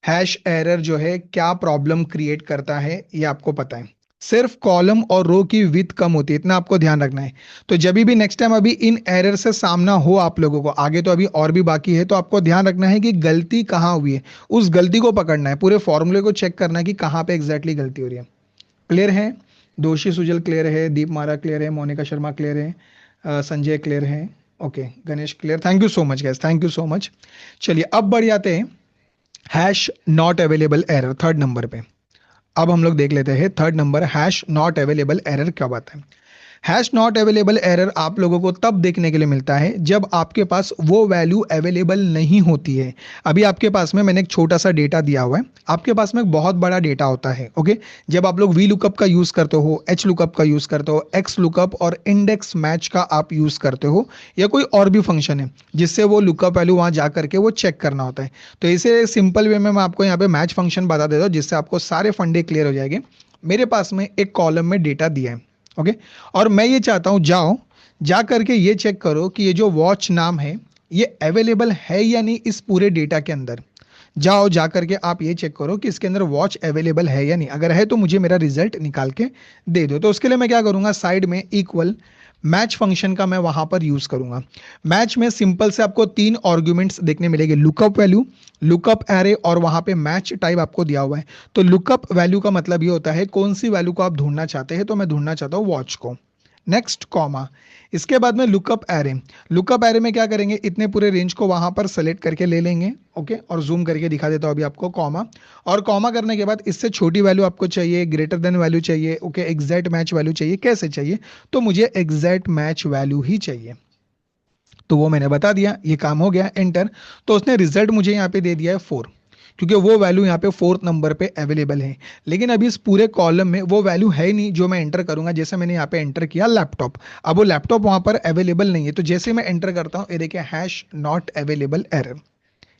हैश एरर जो है क्या प्रॉब्लम क्रिएट करता है, ये आपको पता है। सिर्फ कॉलम और रो की विथ कम होती है, इतना आपको ध्यान रखना है। तो जब भी नेक्स्ट टाइम अभी इन एरर से सामना हो आप लोगों को, आगे तो अभी और भी बाकी है, तो आपको ध्यान रखना है कि गलती कहाँ हुई है, उस गलती को पकड़ना है, पूरे फॉर्मूले को चेक करना है कि कहाँ पे एग्जैक्टली गलती हो रही है। क्लियर है? दोषी सुजल क्लियर है? दीप मारा क्लियर है? मोनिका शर्मा क्लियर है? संजय क्लियर है? Okay, Ganesh clear, thank you so much guys, thank you so much. चलिए अब बढ़ जाते हैं hash not available error, third number पे। अब हम लोग देख लेते हैं third number, hash not available error क्या बात है। हैश नॉट अवेलेबल एरर आप लोगों को तब देखने के लिए मिलता है जब आपके पास वो वैल्यू अवेलेबल नहीं होती है। अभी आपके पास में मैंने एक छोटा सा डेटा दिया हुआ है, आपके पास में एक बहुत बड़ा डेटा होता है, ओके। जब आप लोग वी लुकअप का यूज करते हो, एच लुकअप का यूज करते हो, एक्स लुकअप और इंडेक्स मैच का आप यूज करते हो, या कोई और भी फंक्शन है जिससे वो लुकअप वैल्यू वहां जा करके वो चेक करना होता है। तो इसे सिंपल वे में मैं आपको यहाँ पे मैच फंक्शन बता देता हूँ, जिससे आपको सारे फंडे क्लियर हो जाएंगे। मेरे पास में एक कॉलम में डेटा दिया है, ओके, और मैं ये चाहता हूं जाओ जा करके ये चेक करो कि ये जो वॉच नाम है ये अवेलेबल है या नहीं इस पूरे डेटा के अंदर। जाओ जा करके आप ये चेक करो कि इसके अंदर वॉच अवेलेबल है या नहीं, अगर है तो मुझे मेरा रिजल्ट निकाल के दे दो। तो उसके लिए मैं क्या करूंगा, साइड में इक्वल मैच फंक्शन का मैं वहां पर यूज करूंगा। मैच में सिंपल से आपको तीन आर्ग्यूमेंट्स देखने मिलेंगे, लुकअप वैल्यू, लुकअप एरे और वहां पे मैच टाइप आपको दिया हुआ है। तो लुकअप वैल्यू का मतलब ये होता है कौन सी वैल्यू को आप ढूंढना चाहते हैं, तो मैं ढूंढना चाहता हूँ वॉच को। नेक्स्ट कॉमा, इसके बाद में लुकअप एरे। लुकअप एरे में क्या करेंगे, इतने पूरे रेंज को वहां पर सेलेक्ट करके ले लेंगे, ओके, और जूम करके दिखा देता हूं अभी आपको, कॉमा। और कॉमा करने के बाद इससे छोटी वैल्यू आपको चाहिए, ग्रेटर देन वैल्यू चाहिए, ओके, एग्जैक्ट मैच वैल्यू चाहिए, कैसे चाहिए, तो मुझे एग्जैक्ट मैच वैल्यू ही चाहिए। तो वो मैंने बता दिया, ये काम हो गया, एंटर। तो उसने रिजल्ट मुझे यहाँ पे दे दिया है 4, क्योंकि वो वैल्यू यहाँ पे फोर्थ नंबर पे अवेलेबल है। लेकिन अभी इस पूरे कॉलम में वो वैल्यू है नहीं जो मैं एंटर करूंगा। जैसे मैंने यहाँ पे एंटर किया लैपटॉप, अब वो लैपटॉप वहां पर अवेलेबल नहीं है। तो जैसे मैं एंटर करता हूँ, ये देखिए हैश नॉट अवेलेबल एरर,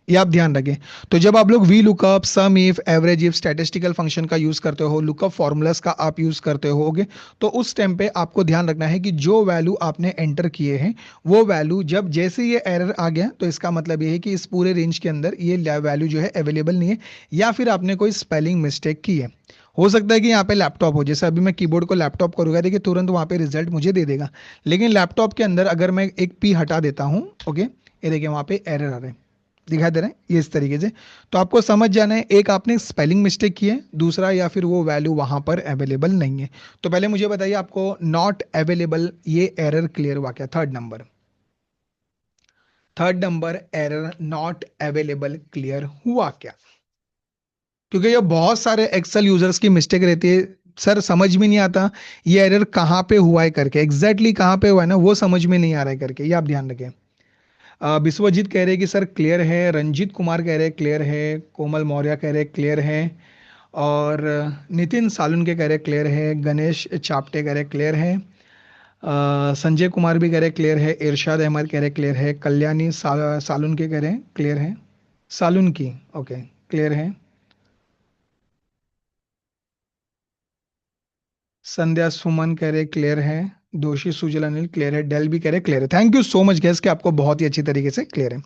ये आप ध्यान रखें। तो जब आप लोग V lookup, sum if, average if, statistical function का यूज करते हो, लुकअप फॉर्मूलास का आप यूज करते होगे, तो उस टाइम पे आपको ध्यान रखना है कि जो वैल्यू आपने एंटर किए हैं, वो वैल्यू जब जैसे ये एरर आ गया, तो इसका मतलब ये है कि इस पूरे रेंज के अंदर ये वैल्यू जो है अवेलेबल नहीं है, या फिर आपने कोई स्पेलिंग मिस्टेक की है। हो सकता है कि यहाँ पे लैपटॉप हो, जैसे अभी मैं कीबोर्ड को लैपटॉप करूंगा, देखिए तुरंत वहां पे रिजल्ट मुझे दे देगा। लेकिन लैपटॉप के अंदर अगर मैं एक पी हटा देता हूँ, ओके, ये देखिए वहां पे एरर आ रहे हैं, दिखाई दे रहे हैं ये इस तरीके से। तो आपको समझ जाना है, एक आपने स्पेलिंग मिस्टेक की है, दूसरा या फिर वो वैल्यू वहां पर अवेलेबल नहीं है। तो पहले मुझे बताइए, आपको नॉट अवेलेबल ये एरर क्लियर हुआ क्या? Third number, third number error not available clear हुआ क्या? क्योंकि ये बहुत सारे एक्सेल यूजर्स की मिस्टेक रहती है, सर समझ में नहीं आता ये एरर कहाँ पे हुआ है करके, एग्जैक्टली कहाँ पे हुआ है ना, वो समझ में नहीं आ रहा है करके, ये आप ध्यान रखें। विश्वजीत कह रहे हैं कि सर क्लियर है, रंजीत कुमार कह रहे हैं क्लियर है, कोमल मौर्य कह रहे हैं क्लियर है, और नितिन सालुनके कह रहे हैं क्लियर है, गणेश चापटे कह रहे हैं क्लियर है, संजय कुमार भी कह रहे हैं क्लियर है, इरशाद अहमद कह रहे हैं क्लियर है, कल्याणी सालुनके कह रहे हैं क्लियर है, सालुनकी, ओके, क्लियर है, संध्या सुमन कह रहे क्लियर है, दोषी सुजल अनिल क्लियर है, डेल भी कह रहे क्लियर है। Thank you so much gas, कि आपको बहुत ही अच्छी तरीके से क्लियर है।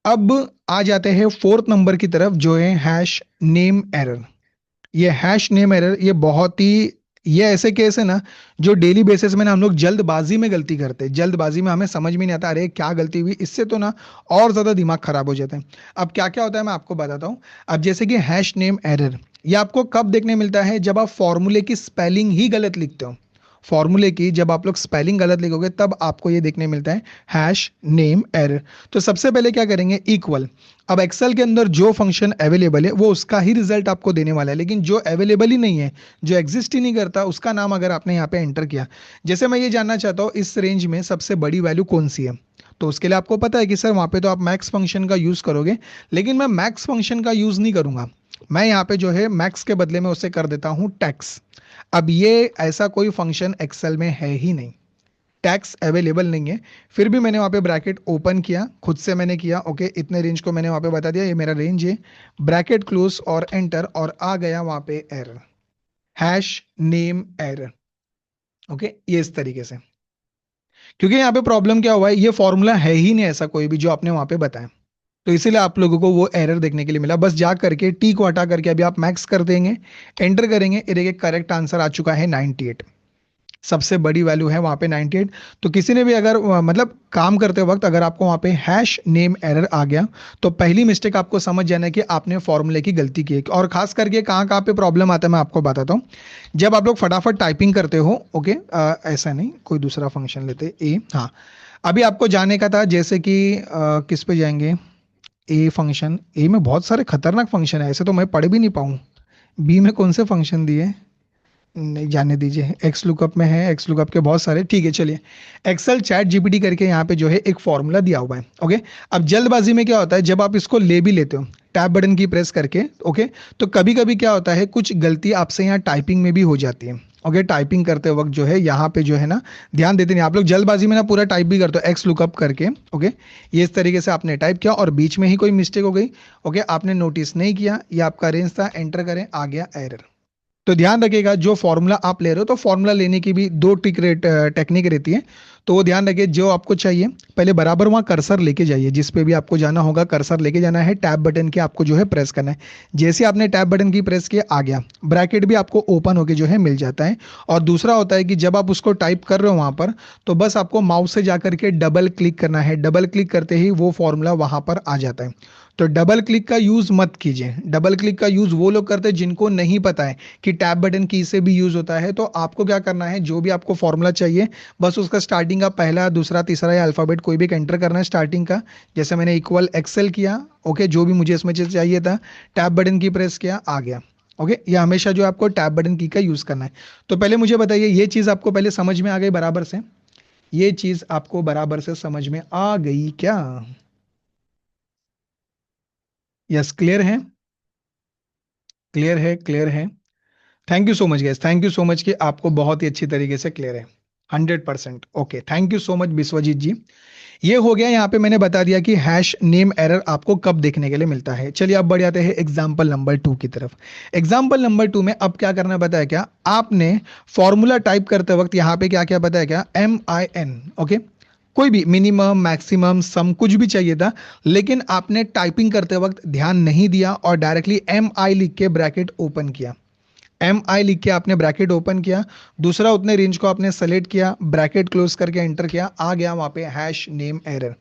अब आ जाते हैं फोर्थ नंबर की तरफ, जो है हैश नेम एरर। ये हैश नेम एरर, ये बहुत ही, ये ऐसे केस है ना जो डेली बेसिस में ना हम लोग जल्दबाजी में गलती करते हैं, जल्दबाजी में हमें समझ में नहीं आता अरे क्या गलती हुई, इससे तो ना और ज्यादा दिमाग खराब हो जाता है। अब क्या क्या होता है मैं आपको बताता हूँ। अब जैसे कि हैश नेम एरर, ये आपको कब देखने मिलता है? जब आप फॉर्मूले की स्पेलिंग ही गलत लिखते हो। फॉर्मूले की जब आप लोग स्पेलिंग गलत लिखोगे, तब आपको ये देखने मिलता है हैश नेम एरर। तो सबसे पहले क्या करेंगे, इक्वल। अब एक्सेल के अंदर जो फंक्शन अवेलेबल है वो उसका ही रिजल्ट आपको देने वाला है, लेकिन जो अवेलेबल ही नहीं है, जो एग्जिस्ट ही नहीं करता, उसका नाम अगर आपने यहाँ पे एंटर किया, जैसे मैं ये जानना चाहता हूँ इस रेंज में सबसे बड़ी वैल्यू कौन सी है, तो उसके लिए आपको पता है कि सर वहां पे तो आप मैक्स फंक्शन का यूज करोगे, लेकिन मैं मैक्स फंक्शन का यूज नहीं करूंगा। मैं यहाँ पे जो है मैक्स के बदले में उससे कर देता हूँ टैक्स। अब ये ऐसा कोई फंक्शन एक्सेल में है ही नहीं, टैक्स अवेलेबल नहीं है। फिर भी मैंने वहां पे ब्रैकेट ओपन किया, खुद से मैंने किया, ओके, इतने रेंज को मैंने वहां पे बता दिया ये मेरा रेंज है, ब्रैकेट क्लोज और एंटर, और आ गया वहां पे error, hash name error, okay, ये इस तरीके से। क्योंकि यहाँ पे प्रॉब्लम क्या हुआ है, ये फॉर्मूला है ही नहीं ऐसा कोई भी जो आपने वहां पे बताया, तो इसीलिए आप लोगों को वो एरर देखने के लिए मिला। बस जा करके टी को हटा करके अभी आप मैक्स कर देंगे, एंटर करेंगे, ये देखिए करेक्ट आंसर आ चुका है 98, सबसे बड़ी वैल्यू है वहां पे 98। तो किसी ने भी अगर मतलब काम करते वक्त अगर आपको वहां पे हैश नेम एरर आ गया, तो पहली मिस्टेक आपको समझ जाना है कि आपने फॉर्मूले की गलती की है। और खास करके कहाँ कहाँ पे प्रॉब्लम आता है मैं आपको बताता हूँ। जब आप लोग फटाफट टाइपिंग करते हो, ओके, ऐसा नहीं, कोई दूसरा फंक्शन लेते, ए, हाँ, अभी आपको जाने का था, जैसे कि किस पे जाएंगे, ए फंक्शन, ए में बहुत सारे खतरनाक फंक्शन है, ऐसे तो मैं पढ़ भी नहीं पाऊँ। बी में कौन से फंक्शन दिए, नहीं जाने दीजिए, एक्स लुकअप में है, एक्स लुकअप के बहुत सारे, ठीक है चलिए। एक्सेल चैट जीपीटी करके यहाँ पे जो है एक फॉर्मूला दिया हुआ है, ओके। अब जल्दबाजी में क्या होता है, जब आप इसको ले भी लेते हो टैब बटन की प्रेस करके, ओके, तो कभी कभी क्या होता है कुछ गलती आपसे यहाँ टाइपिंग में भी हो जाती है, ओके। टाइपिंग करते वक्त जो है यहाँ पे जो है ना ध्यान देते नहीं आप लोग, जल्दबाजी में ना पूरा टाइप भी करते हो एक्स लुकअप करके, ओके, ये इस तरीके से आपने टाइप किया और बीच में ही कोई मिस्टेक हो गई, ओके, आपने नोटिस नहीं किया, ये आपका रेंज था, एंटर करें, आ गया एरर। तो ध्यान रखिएगा, जो फॉर्मूला आप ले रहे हो तो फॉर्मूला लेने की भी दो टेक्निक रहती है। तो वो ध्यान रखिए, जो आपको चाहिए पहले बराबर वहां कर्सर लेके जाइए, जिस पे भी आपको जाना होगा कर्सर लेके जाना है, टैब बटन के आपको जो है प्रेस करना है। जैसे आपने टैब बटन की प्रेस किया, आ गया ब्रैकेट भी आपको ओपन होके जो है मिल जाता है। और दूसरा होता है कि जब आप उसको टाइप कर रहे हो वहां पर, तो बस आपको माउस से जाकर के डबल क्लिक करना है, डबल क्लिक करते ही वो फॉर्मूला वहां पर आ जाता है। तो डबल क्लिक का यूज मत कीजिए, डबल क्लिक का यूज वो लोग करते हैं जिनको नहीं पता है कि टैब बटन की से भी यूज होता है। तो आपको क्या करना है, जो भी आपको फॉर्मूला चाहिए, बस उसका स्टार्टिंग का पहला दूसरा तीसरा या अल्फाबेट कोई भी एंटर करना है स्टार्टिंग का। जैसे मैंने इक्वल एक्सेल किया, ओके, जो भी मुझे इसमें चाहिए था, टैब बटन की प्रेस किया, आ गया। ओके, ये हमेशा जो आपको टैब बटन की का यूज करना है। तो पहले मुझे बताइए, ये चीज आपको पहले समझ में आ गई बराबर से? ये चीज आपको बराबर से समझ में आ गई क्या? यस, क्लियर है? क्लियर है, क्लियर है। Thank you so much guys, thank you so much कि आपको बहुत ही अच्छी तरीके से क्लियर है। 100%। Okay, thank you so much Vishwajeet ji. ये हो गया, यहाँ पे मैंने बता दिया कि हैश नेम एरर आपको कब देखने के लिए मिलता है। चलिए अब बढ़ जाते हैं एग्जाम्पल नंबर 2 की तरफ। एग्जाम्पल नंबर 2 में अब क्या करना पता है क्या आपने? फॉर्मूला टाइप करते वक्त यहाँ पे क्या क्या पता है क्या? MIN। ओके, कोई भी मिनिमम मैक्सिमम सम कुछ भी चाहिए था, लेकिन आपने टाइपिंग करते वक्त ध्यान नहीं दिया और डायरेक्टली MI लिख के ब्रैकेट ओपन किया। MI लिख के आपने ब्रैकेट ओपन किया, दूसरा उतने रेंज को आपने सेलेक्ट किया, ब्रैकेट क्लोज करके एंटर किया, आ गया वहां पे हैश नेम एरर।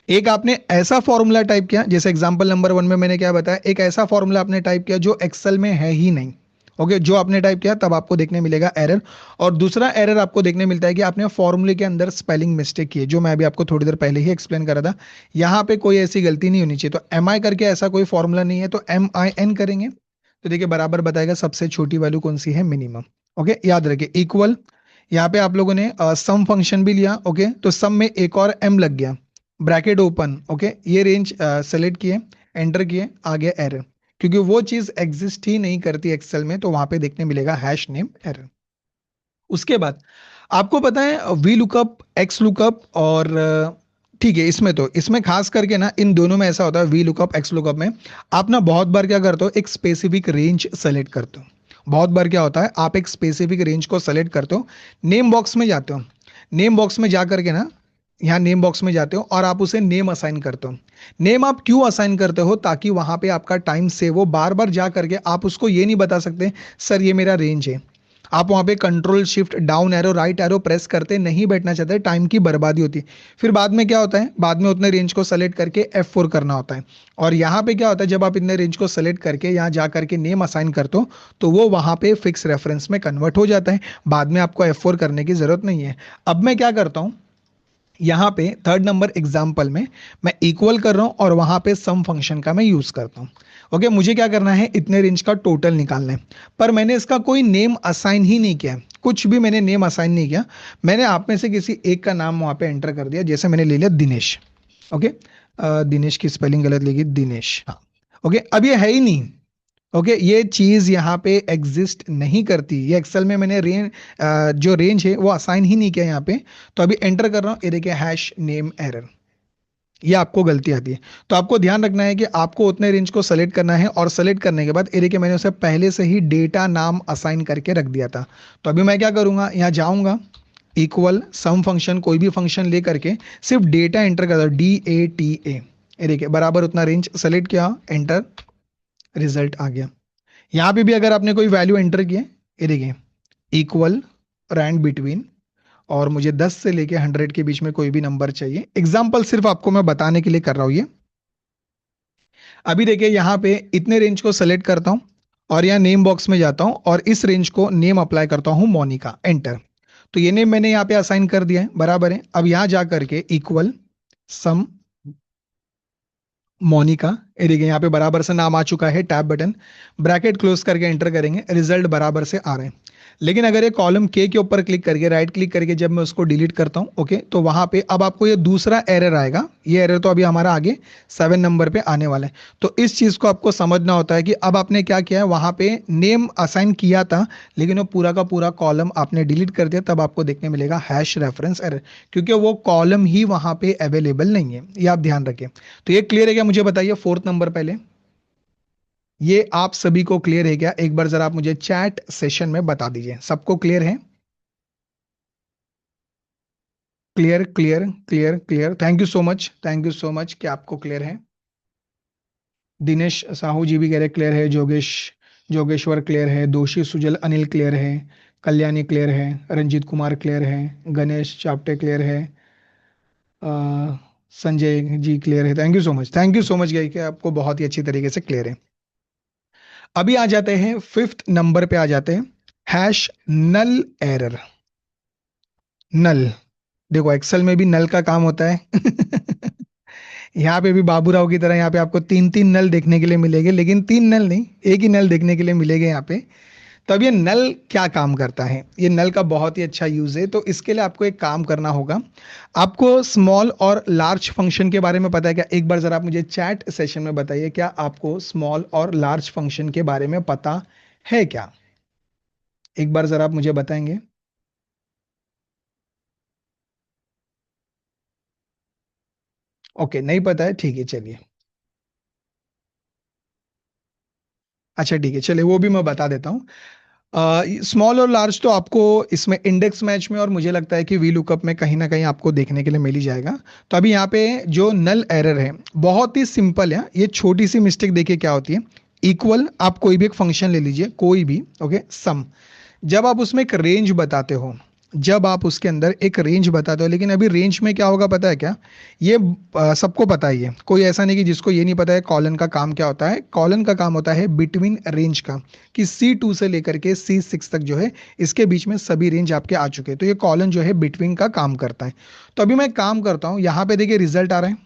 एक आपने ऐसा फॉर्मूला टाइप किया, जैसे एग्जांपल नंबर 1 में मैंने क्या बताया, एक ऐसा फॉर्मूला आपने टाइप किया जो एक्सेल में है ही नहीं। ओके, जो आपने टाइप किया तब आपको देखने मिलेगा एरर। और दूसरा एरर आपको देखने मिलता है कि आपने फॉर्मूले के अंदर स्पेलिंग मिस्टेक की है, जो मैं अभी आपको थोड़ी देर पहले ही एक्सप्लेन कर रहा था। यहाँ पे कोई ऐसी गलती नहीं होनी चाहिए। तो MI करके ऐसा कोई फॉर्मूला नहीं है, तो MIN करेंगे। तो देखिए बराबर बताएगा सबसे छोटी वैल्यू कौन सी है, मिनिमम। ओके, याद रखिए इक्वल। यहाँ पे आप लोगों ने सम फंक्शन भी लिया, ओके, तो सम में एक और M लग गया, ब्रैकेट ओपन। ओके, ये रेंज सेलेक्ट किए, एंटर किए, आ गया एरर। क्योंकि वो चीज एग्जिस्ट ही नहीं करती एक्सेल में, तो वहां पे देखने मिलेगा हैश नेम एरर। उसके बाद आपको पता है वी लुकअप, एक्स लुकअप और ठीक है, इसमें तो इसमें खास करके ना इन दोनों में ऐसा होता है, वी लुकअप एक्स लुकअप में आप ना बहुत बार क्या करते हो, एक स्पेसिफिक रेंज सेलेक्ट करते हो। बहुत बार क्या होता है, आप एक स्पेसिफिक रेंज को सेलेक्ट करते हो, नेम बॉक्स में जाते हो, नेम बॉक्स में जा करके ना, यहाँ नेम बॉक्स में जाते हो और आप उसे नेम असाइन करते हो। नेम आप क्यों असाइन करते हो? ताकि वहां पे आपका टाइम सेव हो। बार बार जा करके आप उसको ये नहीं बता सकते सर ये मेरा रेंज है। आप वहां पे control shift down arrow right arrow press करते नहीं बैठना चाहते, टाइम की बर्बादी होती है। फिर बाद में क्या होता है, बाद में उतने रेंज को सेलेक्ट करके F4 करना होता है। और यहाँ पे क्या होता है, जब आप इतने रेंज को सेलेक्ट करके यहाँ जा करके नेम असाइन करते हो, तो वो वहां पे फिक्स रेफरेंस में कन्वर्ट हो जाता है। बाद में आपको F4 करने की जरूरत नहीं है। अब मैं क्या करता हूँ, यहाँ पे थर्ड नंबर एग्जाम्पल में मैं इक्वल कर रहा हूं और वहां पे सम फंक्शन का मैं यूज करता हूं। ओके, मुझे क्या करना है, इतने रेंज का टोटल निकालना है। पर मैंने इसका कोई नेम असाइन ही नहीं किया, कुछ भी मैंने नेम असाइन नहीं किया। मैंने आप में से किसी एक का नाम वहां पे एंटर कर दिया, जैसे मैंने ले लिया दिनेश। ओके, दिनेश की स्पेलिंग गलत लिखी, दिनेश, हाँ। ओके, अब ये है ही नहीं। ओके, ये चीज यहाँ पे एग्जिस्ट नहीं करती, ये एक्सेल में मैंने जो रेंज है वो असाइन ही नहीं किया यहाँ पे। तो अभी एंटर कर रहा हूँ, ये देखिए हैश नेम एरर, ये आपको गलती आती है। तो आपको ध्यान रखना है कि आपको उतने रेंज को सेलेक्ट करना है और सेलेक्ट करने के बाद ये देखिए मैंने उसे पहले से ही डेटा नाम असाइन करके रख दिया था। तो अभी मैं क्या करूंगा, यहाँ जाऊंगा, इक्वल सम फंक्शन कोई भी फंक्शन ले करके सिर्फ डेटा एंटर कर दो, DATA। ये देखिए बराबर उतना रेंज सेलेक्ट किया, एंटर, रिजल्ट आ गया। यहाँ पे भी अगर आपने कोई वैल्यू एंटर की है, ये देखिए इक्वल रैंड बिटवीन, और मुझे 10 से लेके 100 के बीच में कोई भी नंबर चाहिए। एग्जाम्पल सिर्फ आपको मैं बताने के लिए कर रहा हूं ये। अभी देखिए यहाँ पे इतने रेंज को सेलेक्ट करता हूं और यहाँ नेम बॉक्स में जाता हूं और इस रेंज को नेम अप्लाई करता हूं मोनिका, एंटर। तो ये नेम मैंने यहाँ पे असाइन कर दिया है, बराबर है। अब यहाँ जा करके इक्वल सम मोनिका, ये देखिए यहाँ पे बराबर से नाम आ चुका है, टैब बटन, ब्रैकेट क्लोज करके एंटर करेंगे, रिजल्ट बराबर से आ रहे हैं। लेकिन अगर ये कॉलम के ऊपर क्लिक करके राइट क्लिक करके जब मैं उसको डिलीट करता हूं, ओके, तो वहां पे अब आपको ये दूसरा एरर आएगा। ये एरर तो अभी हमारा आगे 7 नंबर पे आने वाला है। तो इस चीज को आपको समझना होता है कि अब आपने क्या किया है, वहां पे नेम असाइन किया था लेकिन वो पूरा का पूरा कॉलम आपने डिलीट कर दिया, तब आपको देखने मिलेगा हैश रेफरेंस एरर, क्योंकि वो कॉलम ही वहां पे अवेलेबल नहीं है। ये आप ध्यान रखें। तो ये क्लियर है क्या, मुझे बताइए फोर्थ नंबर पहले। ये आप सभी को क्लियर है क्या? एक बार जरा आप मुझे चैट सेशन में बता दीजिए, सबको क्लियर है? Clear clear clear clear, thank you so much, thank you so much कि आपको क्लियर है। दिनेश साहू जी भी कह रहे क्लियर है, जोगेश जोगेश्वर क्लियर है, दोषी सुजल अनिल क्लियर है, कल्याणी क्लियर है, रंजीत कुमार क्लियर है, गणेश चाप्टे क्लियर है, अ, संजय जी क्लियर है। Thank you so much, thank you so much गई कि आपको बहुत ही अच्छी तरीके से क्लियर है। अभी आ जाते हैं फिफ्थ नंबर पे आ जाते हैं, हैश नल एरर। नल, देखो एक्सेल में भी नल का काम होता है। यहाँ पे भी बाबूराव की तरह यहाँ पे आपको तीन तीन नल देखने के लिए मिलेंगे, लेकिन तीन नल नहीं, एक ही नल देखने के लिए मिलेंगे यहाँ पे। तब ये नल क्या काम करता है? ये नल का बहुत ही अच्छा यूज है, तो इसके लिए आपको एक काम करना होगा। आपको स्मॉल और लार्ज फंक्शन के बारे में पता है क्या? एक बार जरा आप मुझे चैट सेशन में बताइए, क्या आपको स्मॉल और लार्ज फंक्शन के बारे में पता है क्या? एक बार जरा आप मुझे बताएंगे। ओके, नहीं पता है, ठीक है चलिए। अच्छा ठीक है, चलिए वो भी मैं बता देता हूँ। स्मॉल और लार्ज तो आपको इसमें इंडेक्स मैच में और मुझे लगता है कि वी लुकअप में कहीं ना कहीं आपको देखने के लिए मिल ही जाएगा। तो अभी यहाँ पे जो नल एरर है बहुत ही सिंपल है, ये छोटी सी मिस्टेक देखिए क्या होती है। इक्वल, आप कोई भी एक फंक्शन ले लीजिए, कोई भी, ओके, सम, जब आप उसमें एक रेंज बताते हो, जब आप उसके अंदर एक रेंज बताते हो, लेकिन अभी रेंज में क्या होगा पता है क्या? ये सबको पता ही है, कोई ऐसा नहीं कि जिसको ये नहीं पता है कॉलन का काम क्या होता है। कॉलन का काम होता है बिटवीन रेंज का, कि C2 से लेकर के C6 तक जो है, इसके बीच में सभी रेंज आपके आ चुके हैं, तो ये कॉलन जो है बिटवीन का काम करता है। तो अभी मैं काम करता हूँ, यहाँ पे देखिए रिजल्ट आ रहा है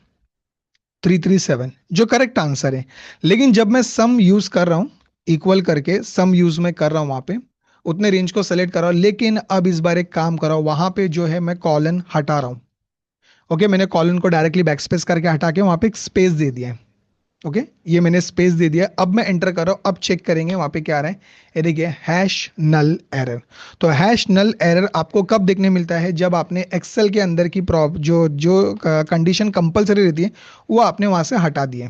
337, जो करेक्ट आंसर है। लेकिन जब मैं सम यूज कर रहा हूं, इक्वल करके सम यूज में कर रहा हूं, वहां पे उतने रेंज को सेलेक्ट कर रहा हूं, लेकिन अब इस बार एक काम कर रहा हूं, वहां पे जो है मैं कॉलन हटा रहा हूं। ओके, मैंने कॉलन को डायरेक्टली बैकस्पेस करके हटा के वहां पे एक स्पेस दे दिया है। ओके, ये मैंने स्पेस दे दिया, अब मैं एंटर कर रहा हूं, अब चेक करेंगे वहां पे क्या आ रहा है। ये देखिए हैश नल एरर। तो हैश नल एरर आपको कब देखने मिलता है? जब आपने एक्सेल के अंदर की प्रॉब जो जो कंडीशन कंपलसरी रहती है, वो आपने वहां से हटा दिए।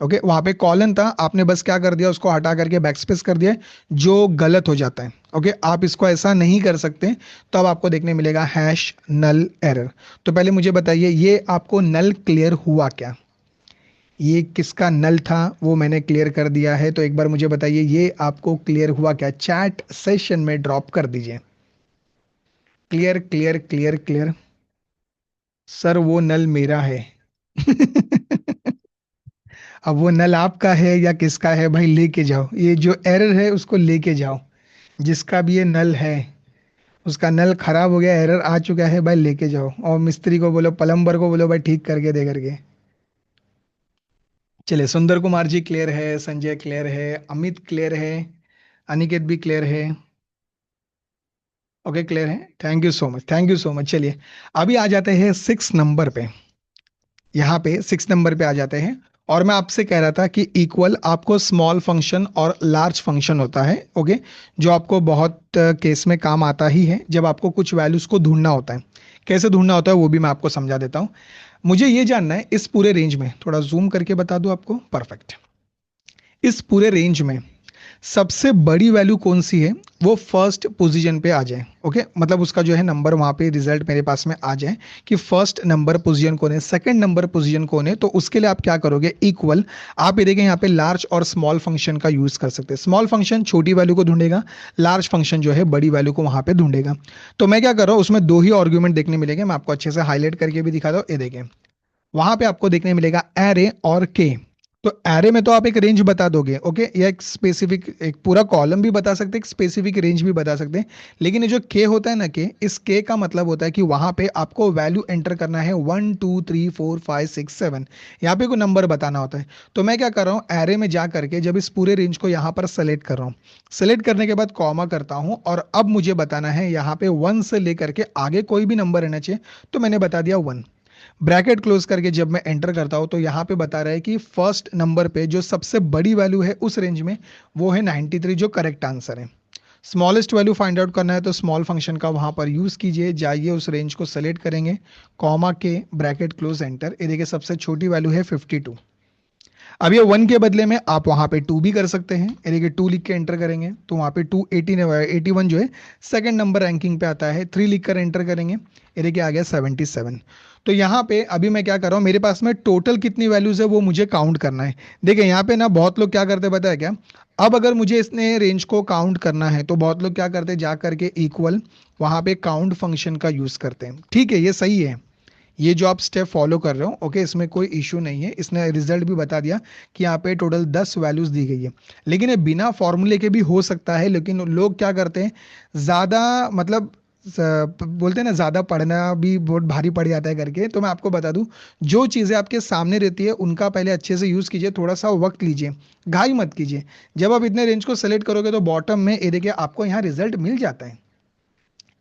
ओके, वहां पे कॉलन था, आपने बस क्या कर दिया, उसको हटा करके बैकस्पेस कर दिया, जो गलत हो जाता है। ओके, आप इसको ऐसा नहीं कर सकते, तब आपको देखने मिलेगा हैश नल एरर। तो पहले मुझे बताइए, ये आपको नल क्लियर हुआ क्या? ये किसका नल था वो मैंने क्लियर कर दिया है, तो एक बार मुझे बताइए ये आपको क्लियर हुआ क्या? चैट सेशन में ड्रॉप कर दीजिए। Clear clear clear clear. Sir वो नल मेरा है। अब वो नल आपका है या किसका है भाई, लेके जाओ, ये जो एरर है उसको लेके जाओ। जिसका भी ये नल है, उसका नल खराब हो गया, एरर आ चुका है भाई, लेके जाओ और मिस्त्री को बोलो, प्लम्बर को बोलो भाई ठीक करके दे करके। चलिए, सुंदर कुमार जी क्लियर है, संजय क्लियर है, अमित क्लियर है, अनिकेत भी क्लियर है। ओके, क्लियर है, thank you so much, thank you so much. चलिए, अभी आ जाते हैं सिक्स नंबर पे। यहाँ पे सिक्स नंबर पे आ जाते हैं, और मैं आपसे कह रहा था कि इक्वल आपको स्मॉल फंक्शन और लार्ज फंक्शन होता है। ओके, जो आपको बहुत केस में काम आता ही है, जब आपको कुछ वैल्यूज को ढूंढना होता है। कैसे ढूंढना होता है वो भी मैं आपको समझा देता हूँ। मुझे ये जानना है, इस पूरे रेंज में थोड़ा जूम करके बता दूं आपको, परफेक्ट। इस पूरे रेंज में सबसे बड़ी वैल्यू कौन सी है, वो फर्स्ट पोजीशन पे आ जाए। ओके, मतलब उसका जो है नंबर वहां पे रिजल्ट मेरे पास में आ जाए कि फर्स्ट नंबर पोजीशन कौन है, सेकंड नंबर पोजीशन कौन है। तो उसके लिए आप क्या करोगे, इक्वल, आप ये देखें यहाँ पे लार्ज और स्मॉल फंक्शन का यूज कर सकते हैं। स्मॉल फंक्शन छोटी वैल्यू को ढूंढेगा, लार्ज फंक्शन जो है बड़ी वैल्यू को वहां पे ढूंढेगा। तो मैं क्या कर रहा हूँ, उसमें दो ही आर्ग्यूमेंट देखने मिलेंगे, मैं आपको अच्छे से हाईलाइट करके भी दिखा दूं, ये देखें। वहां पे आपको देखने मिलेगा एरे और के। तो एरे में तो आप एक रेंज बता दोगे, ओके, या एक स्पेसिफिक एक पूरा कॉलम भी बता सकते हैं, एक स्पेसिफिक रेंज भी बता सकते हैं। लेकिन ये जो के होता है ना, के, इस के का मतलब होता है कि वहां पे आपको वैल्यू एंटर करना है 1 2 3 4 5 6 7, यहाँ पे कोई नंबर बताना होता है। तो मैं क्या कर रहा हूँ, एरे में जा करके जब इस पूरे रेंज को यहाँ पर सेलेक्ट कर रहा हूँ, सेलेक्ट करने के बाद कॉमा करता हूँ, और अब मुझे बताना है यहाँ पे 1 से लेकर के आगे कोई भी नंबर रहना चाहिए, तो मैंने बता दिया 1। ब्रैकेट क्लोज करके जब मैं एंटर करता हूं, तो यहां पे बता रहा है कि फर्स्ट नंबर पे जो सबसे बड़ी वैल्यू है उस रेंज में, वो है 93, जो करेक्ट आंसर है। स्मॉलेस्ट वैल्यू फाइंड आउट करना है तो स्मॉल फंक्शन का वहां पर यूज कीजिए, जाइए उस रेंज को सेलेक्ट करेंगे, कॉमा के, ब्रैकेट क्लोज, एंटर। ये देखिए सबसे छोटी वैल्यू है 52। अब ये 1 के बदले में आप वहां पे 2 भी कर सकते हैं, यानी कि 2 लिख के एंटर करेंगे तो वहां पे 81 जो है सेकंड नंबर रैंकिंग पे आता है। 3 लिख कर एंटर करेंगे, यानी कि आ गया 77। तो यहाँ पे अभी मैं क्या कर रहा हूँ, मेरे पास में टोटल कितनी वैल्यूज है वो मुझे काउंट करना है। देखिए यहाँ पे ना बहुत लोग क्या करते हैं पता है क्या, अब अगर मुझे इसने रेंज को काउंट करना है तो बहुत लोग क्या करते हैं, जा करके इक्वल वहां पे काउंट फंक्शन का यूज करते हैं। ठीक है, ये सही है, ये जो आप स्टेप फॉलो कर रहे हो ओके, इसमें कोई इश्यू नहीं है। इसने रिजल्ट भी बता दिया कि यहाँ पे टोटल 10 वैल्यूज दी गई है। लेकिन ये बिना फॉर्मूले के भी हो सकता है, लेकिन लोग क्या करते हैं, ज्यादा मतलब बोलते हैं ना, ज्यादा पढ़ना भी बहुत भारी पड़ जाता है करके। तो मैं आपको बता दूं, जो चीजें आपके सामने रहती है उनका पहले अच्छे से यूज कीजिए, थोड़ा सा वक्त लीजिए, घाई मत कीजिए। जब आप इतने रेंज को सेलेक्ट करोगे तो बॉटम में ये देखिए आपको यहाँ रिजल्ट मिल जाता है,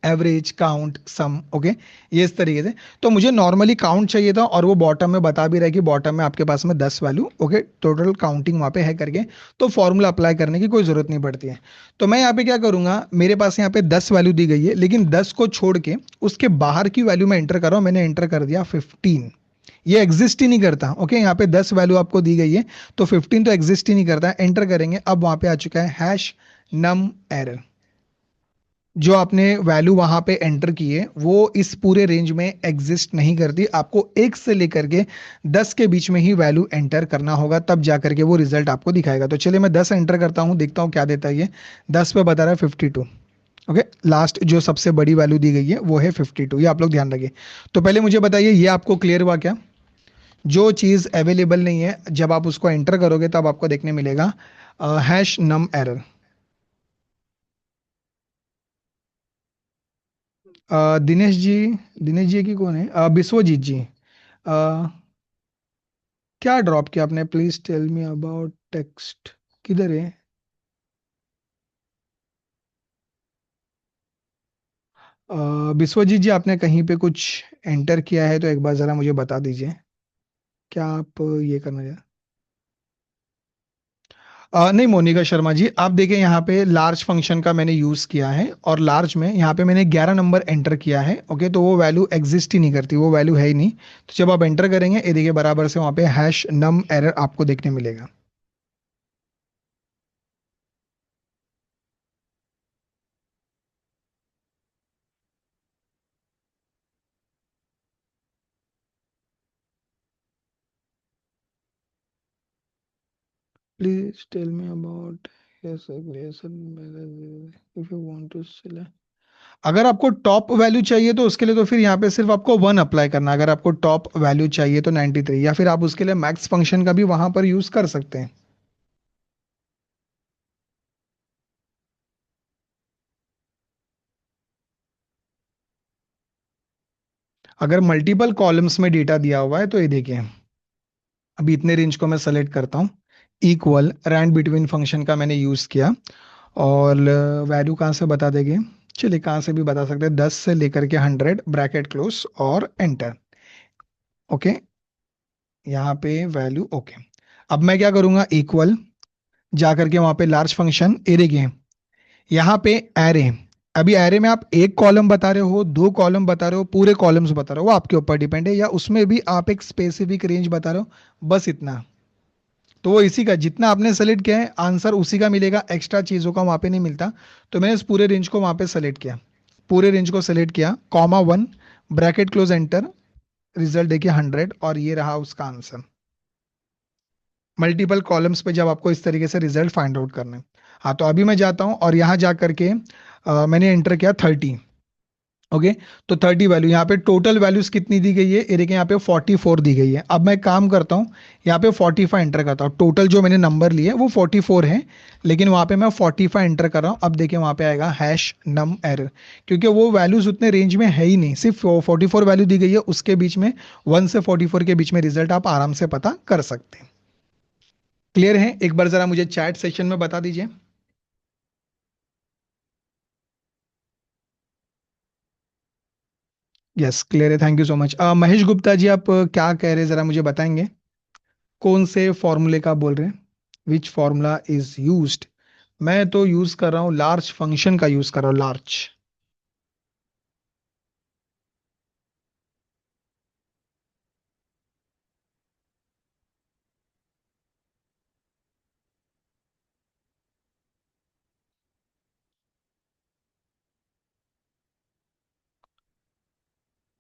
एवरेज काउंट सम ओके, ये इस तरीके से। तो मुझे नॉर्मली काउंट चाहिए था और वो बॉटम में बता भी रहा है कि बॉटम में आपके पास में 10 वैल्यू ओके टोटल काउंटिंग वहां पे है करके। तो फॉर्मूला अप्लाई करने की कोई जरूरत नहीं पड़ती है। तो मैं यहाँ पे क्या करूंगा, मेरे पास यहाँ पे 10 वैल्यू दी गई है, लेकिन 10 को छोड़ के उसके बाहर की वैल्यू में एंटर कर रहा हूं। मैंने एंटर कर दिया 15, ये एग्जिस्ट ही नहीं करता ओके। यहाँ पे 10 वैल्यू आपको दी गई है तो 15 तो एग्जिस्ट ही नहीं करता। एंटर करेंगे, अब वहां पे आ चुका है हैश नम एरर। जो आपने वैल्यू वहां पे एंटर की है वो इस पूरे रेंज में एग्जिस्ट नहीं करती। आपको 1 से लेकर के 10 के बीच में ही वैल्यू एंटर करना होगा, तब जाकर के वो रिजल्ट आपको दिखाएगा। तो चलिए मैं 10 एंटर करता हूं, देखता हूं क्या देता है ये। 10 पे बता रहा है 52 ओके। लास्ट जो सबसे बड़ी वैल्यू दी गई है वो है 52, ये आप लोग ध्यान रखिए। तो पहले मुझे बताइए ये आपको क्लियर हुआ क्या? जो चीज अवेलेबल नहीं है जब आप उसको एंटर करोगे तब आपको देखने मिलेगा हैश नम एरर। दिनेश जी की कौन है? विश्वजीत जी। अ, क्या ड्रॉप किया आपने? Please tell me about text, किधर है? विश्वजीत जी आपने कहीं पे कुछ एंटर किया है तो एक बार जरा मुझे बता दीजिए। क्या आप ये करना चाह नहीं मोनिका शर्मा जी, आप देखें यहाँ पे लार्ज फंक्शन का मैंने यूज किया है और लार्ज में यहाँ पे मैंने 11 नंबर एंटर किया है ओके। तो वो वैल्यू एग्जिस्ट ही नहीं करती, वो वैल्यू है ही नहीं। तो जब आप एंटर करेंगे ये देखिए बराबर से वहाँ पे हैश नम एरर आपको देखने मिलेगा। Please tell me about yes aggregation if you want to select. अगर आपको टॉप वैल्यू चाहिए तो उसके लिए तो फिर यहाँ पे सिर्फ आपको 1 अप्लाई करना। अगर आपको टॉप वैल्यू चाहिए तो 93, या फिर आप उसके लिए मैक्स फंक्शन का भी वहां पर यूज कर सकते हैं। अगर मल्टीपल कॉलम्स में डेटा दिया हुआ है तो ये देखिए, अभी इतने रेंज को मैं सेलेक्ट करता हूँ, इक्वल रैंड बिटवीन फंक्शन का मैंने यूज किया और वैल्यू कहाँ से बता देंगे, चलिए कहाँ से भी बता सकते हैं, 10 से लेकर के 100 ब्रैकेट क्लोज और एंटर ओके। यहाँ पे वैल्यू ओके। अब मैं क्या करूंगा, इक्वल जाकर के वहां पे लार्ज फंक्शन एरे के यहाँ पे एरे। अभी एरे में आप एक कॉलम बता रहे हो, 2 कॉलम बता रहे हो, पूरे कॉलम्स बता रहे हो, वो आपके ऊपर डिपेंड है, या उसमें भी आप एक स्पेसिफिक रेंज बता रहे हो, बस इतना। तो वो इसी का जितना आपने सेलेक्ट किया है आंसर उसी का मिलेगा, एक्स्ट्रा चीजों का वहां पे नहीं मिलता। तो मैंने इस पूरे रेंज को वहां पे सेलेक्ट किया, पूरे रेंज को सेलेक्ट किया, comma 1 bracket close enter, result देखिए 100 और ये रहा उसका आंसर। मल्टीपल कॉलम्स पे जब आपको इस तरीके से रिजल्ट फाइंड आउट करना है। हाँ तो अभी मैं जाता हूँ और यहाँ जा करके मैंने एंटर किया 30 ओके। तो 30 वैल्यू, यहाँ पे टोटल वैल्यूज कितनी दी गई है, ये देखिए यहाँ पे 44 दी गई है। अब मैं काम करता हूँ, यहाँ पे 45 एंटर करता हूँ। टोटल जो मैंने नंबर लिए वो 44 है, लेकिन वहाँ पे मैं 45 एंटर कर रहा हूँ। अब देखिए वहाँ पे आएगा हैश नम एरर, क्योंकि वो वैल्यूज उतने रेंज में है ही नहीं, सिर्फ 44 वैल्यू दी गई है, उसके बीच में 1 से 44 के बीच में रिजल्ट आप आराम से पता कर सकते हैं। क्लियर है? एक बार जरा मुझे चैट सेक्शन में बता दीजिए। यस क्लियर है, thank you so much. Mahesh Gupta ji आप क्या कह रहे हैं जरा मुझे बताएंगे, कौन से फॉर्मूले का बोल रहे हैं, विच फॉर्मूला इज यूज्ड? मैं तो यूज कर रहा हूँ लार्ज फंक्शन का यूज कर रहा हूँ, लार्ज।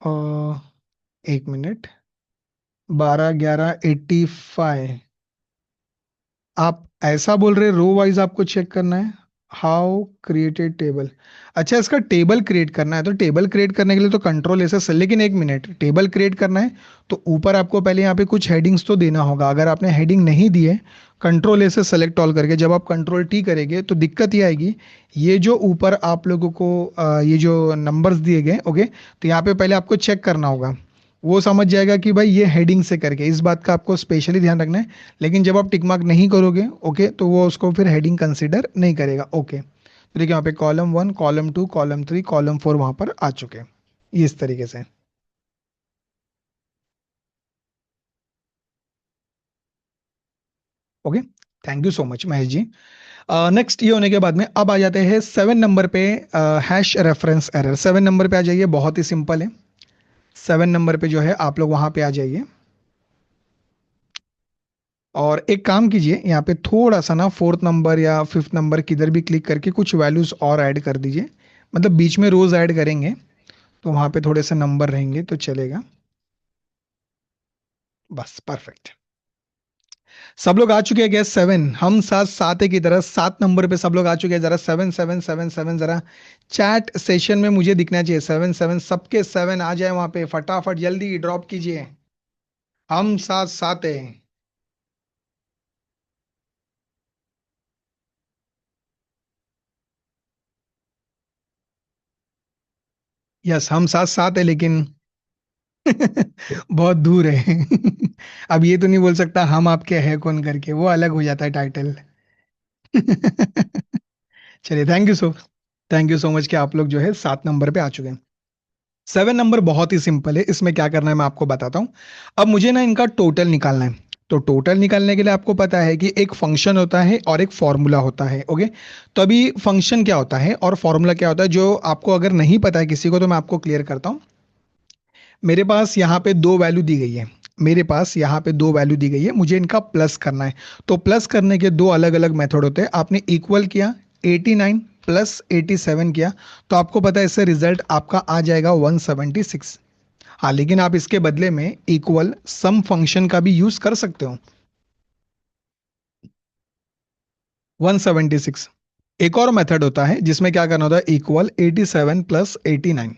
और 1 मिनट, 12 11 85। आप ऐसा बोल रहे रो वाइज आपको चेक करना है? How created table? अच्छा, इसका टेबल क्रिएट करना है, तो टेबल क्रिएट करने के लिए तो कंट्रोल ऐसे लेकिन 1 मिनट, टेबल क्रिएट करना है तो ऊपर आपको पहले यहाँ पे कुछ हेडिंग्स तो देना होगा। अगर आपने हेडिंग नहीं दिए, कंट्रोल ऐसे सेलेक्ट ऑल करके जब आप कंट्रोल टी करेंगे तो दिक्कत ये आएगी, ये जो ऊपर आप लोगों को ये जो नंबर्स दिए गए, ओके, तो यहाँ पे पहले आपको चेक करना होगा। वो समझ जाएगा कि भाई ये हेडिंग से करके, इस बात का आपको स्पेशली ध्यान रखना है। लेकिन जब आप टिक मार्क नहीं करोगे, ओके, तो वो उसको फिर हेडिंग कंसीडर नहीं करेगा। ओके, तो देखिए यहाँ पे कॉलम 1, कॉलम 2, कॉलम 3, कॉलम 4 वहां पर आ चुके हैं, ये इस तरीके से। Okay, thank you so much Mahesh ji. Next ये होने के बाद में अब आ जाते हैं 7 नंबर पे, हैश रेफरेंस एरर। 7 नंबर पे आ जाइए, बहुत ही सिंपल है। 7 नंबर पे जो है आप लोग वहां पे आ जाइए और एक काम कीजिए, यहाँ पे थोड़ा सा ना 4th नंबर या 5th नंबर किधर भी क्लिक करके कुछ वैल्यूज और ऐड कर दीजिए। मतलब बीच में रोज ऐड करेंगे तो वहां पे थोड़े से नंबर रहेंगे तो चलेगा। बस परफेक्ट। सब लोग आ चुके हैं? गैस 7, हम साथ साथ है की तरह 7 नंबर पे सब लोग आ चुके हैं। जरा 7 7 7 7 जरा चैट सेशन में मुझे दिखना चाहिए। 7 7 सबके 7 आ जाए वहां पे, फटाफट जल्दी ड्रॉप कीजिए। हम साथ साथ है। यस, हम साथ साथ है लेकिन बहुत दूर है। अब ये तो नहीं बोल सकता हम आपके हैं कौन करके, वो अलग हो जाता है टाइटल। चलिए, थैंक यू सो मच कि आप लोग जो है 7 नंबर पे आ चुके हैं। 7 नंबर बहुत ही सिंपल है, इसमें क्या करना है मैं आपको बताता हूँ। अब मुझे ना इनका टोटल निकालना है। तो टोटल निकालने के लिए आपको पता है कि एक फंक्शन होता है और एक फॉर्मूला होता है, ओके। तो अभी फंक्शन क्या होता है और फॉर्मूला क्या होता है, जो आपको अगर नहीं पता है किसी को, तो मैं आपको क्लियर करता हूँ। मेरे पास यहाँ पे दो वैल्यू दी गई है। मेरे पास यहाँ पे दो वैल्यू दी गई है, मुझे इनका प्लस करना है। तो प्लस करने के दो अलग अलग मेथड होते हैं। आपने इक्वल किया, 89 प्लस 87 किया, तो आपको पता है इससे रिजल्ट आपका आ जाएगा 176। हाँ, लेकिन आप इसके बदले में इक्वल सम फंक्शन का भी यूज कर सकते हो। 176। एक और मेथड होता है जिसमें क्या करना होता है, इक्वल 87 प्लस 89।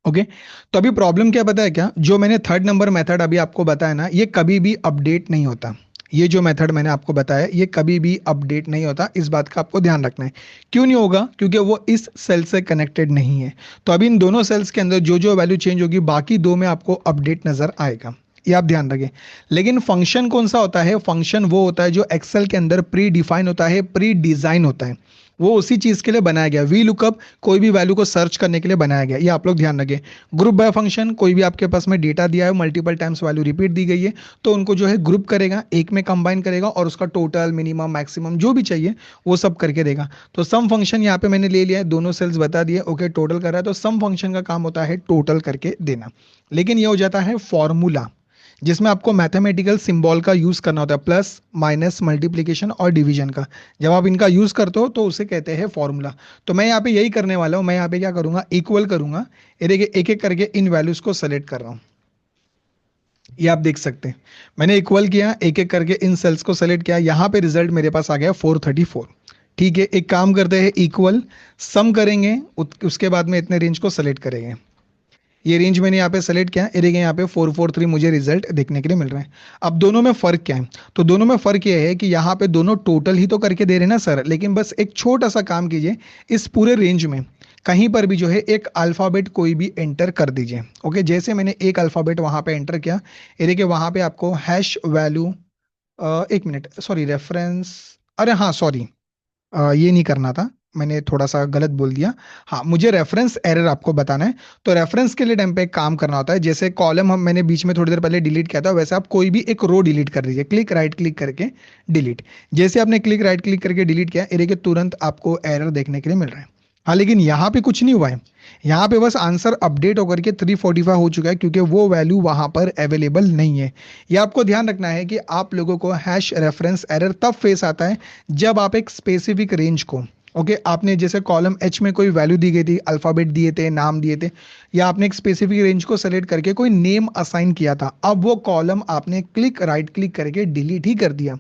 ओके, तो अभी प्रॉब्लम क्या पता है क्या, जो मैंने 3rd नंबर मेथड अभी आपको बताया ना, ये कभी भी अपडेट नहीं होता। ये जो मेथड मैंने आपको बताया ये कभी भी अपडेट नहीं होता, इस बात का आपको ध्यान रखना है। क्यों नहीं होगा? क्योंकि वो इस सेल से कनेक्टेड नहीं है। तो अभी इन दोनों सेल्स के अंदर जो जो वैल्यू चेंज होगी, बाकी दो में आपको अपडेट नजर आएगा। ये आप ध्यान रखें। लेकिन फंक्शन कौन सा होता है? फंक्शन वो होता है जो एक्सेल के अंदर प्री डिफाइन होता है, प्री डिजाइन होता है। वो उसी चीज के लिए बनाया गया। वी लुकअप कोई भी वैल्यू को सर्च करने के लिए बनाया गया, ये आप लोग ध्यान रखें। ग्रुप बाय फंक्शन, कोई भी आपके पास में डेटा दिया है, मल्टीपल टाइम्स वैल्यू रिपीट दी गई है, तो उनको जो है ग्रुप करेगा, एक में कंबाइन करेगा और उसका टोटल, मिनिमम, मैक्सिमम जो भी चाहिए वो सब करके देगा। तो सम फंक्शन यहाँ पे मैंने ले लिया है, दोनों सेल्स बता दिए, ओके, टोटल कर रहा है। तो सम फंक्शन का काम होता है टोटल करके देना। लेकिन ये हो जाता है फॉर्मूला, जिसमें आपको मैथमेटिकल सिंबल का यूज करना होता है, प्लस माइनस मल्टीप्लिकेशन और डिवीजन का। जब आप इनका यूज करते हो तो उसे कहते हैं फॉर्मूला। तो मैं यहाँ पे यही करने वाला हूँ। मैं यहाँ पे क्या करूंगा, इक्वल करूंगा। ये देखिए, एक एक करके इन वैल्यूज को सेलेक्ट कर रहा हूँ। ये आप देख सकते हैं, मैंने इक्वल किया, एक एक करके इन सेल्स को सेलेक्ट किया। यहाँ पे रिजल्ट मेरे पास आ गया 434। ठीक है, एक काम करते हैं, इक्वल सम करेंगे, उसके बाद में इतने रेंज को सेलेक्ट करेंगे। ये रेंज मैंने यहाँ पे सेलेक्ट किया, ये देखिए यहाँ पे 443 मुझे रिजल्ट देखने के लिए मिल रहा है। अब दोनों में फर्क क्या है? तो दोनों में फर्क ये है कि यहाँ पे दोनों टोटल ही तो करके दे रहे हैं ना सर, लेकिन बस एक छोटा सा काम कीजिए, इस पूरे रेंज में कहीं पर भी जो है एक अल्फाबेट कोई भी एंटर कर दीजिए। ओके, जैसे मैंने एक अल्फाबेट वहां पे एंटर किया, ये देखिए वहां पे आपको hash value, 1 minute, sorry, reference, अरे हाँ सॉरी, ये नहीं करना था, मैंने थोड़ा सा गलत बोल दिया। हाँ, मुझे रेफरेंस एरर आपको बताना है। तो रेफरेंस के लिए टाइम पे एक काम करना होता है, जैसे कॉलम हम मैंने बीच में थोड़ी देर पहले डिलीट किया था, वैसे आप कोई भी एक रो डिलीट कर दीजिए, क्लिक राइट क्लिक करके डिलीट। जैसे आपने क्लिक राइट क्लिक करके डिलीट किया, ये देखिए तुरंत आपको एरर देखने के लिए मिल रहा है। हाँ, लेकिन यहाँ पे कुछ नहीं हुआ है। यहाँ पे बस आंसर अपडेट होकर के 345 हो चुका है, क्योंकि वो वैल्यू वहां पर अवेलेबल नहीं है। ये आपको ध्यान रखना है कि आप लोगों को हैश रेफरेंस एरर तब फेस आता है जब आप एक स्पेसिफिक रेंज को ओके, आपने जैसे कॉलम एच में कोई वैल्यू दी गई थी, अल्फाबेट दिए थे, नाम दिए थे, या आपने एक स्पेसिफिक रेंज को सेलेक्ट करके कोई नेम असाइन किया था, अब वो कॉलम आपने राइट क्लिक करके डिलीट ही कर दिया,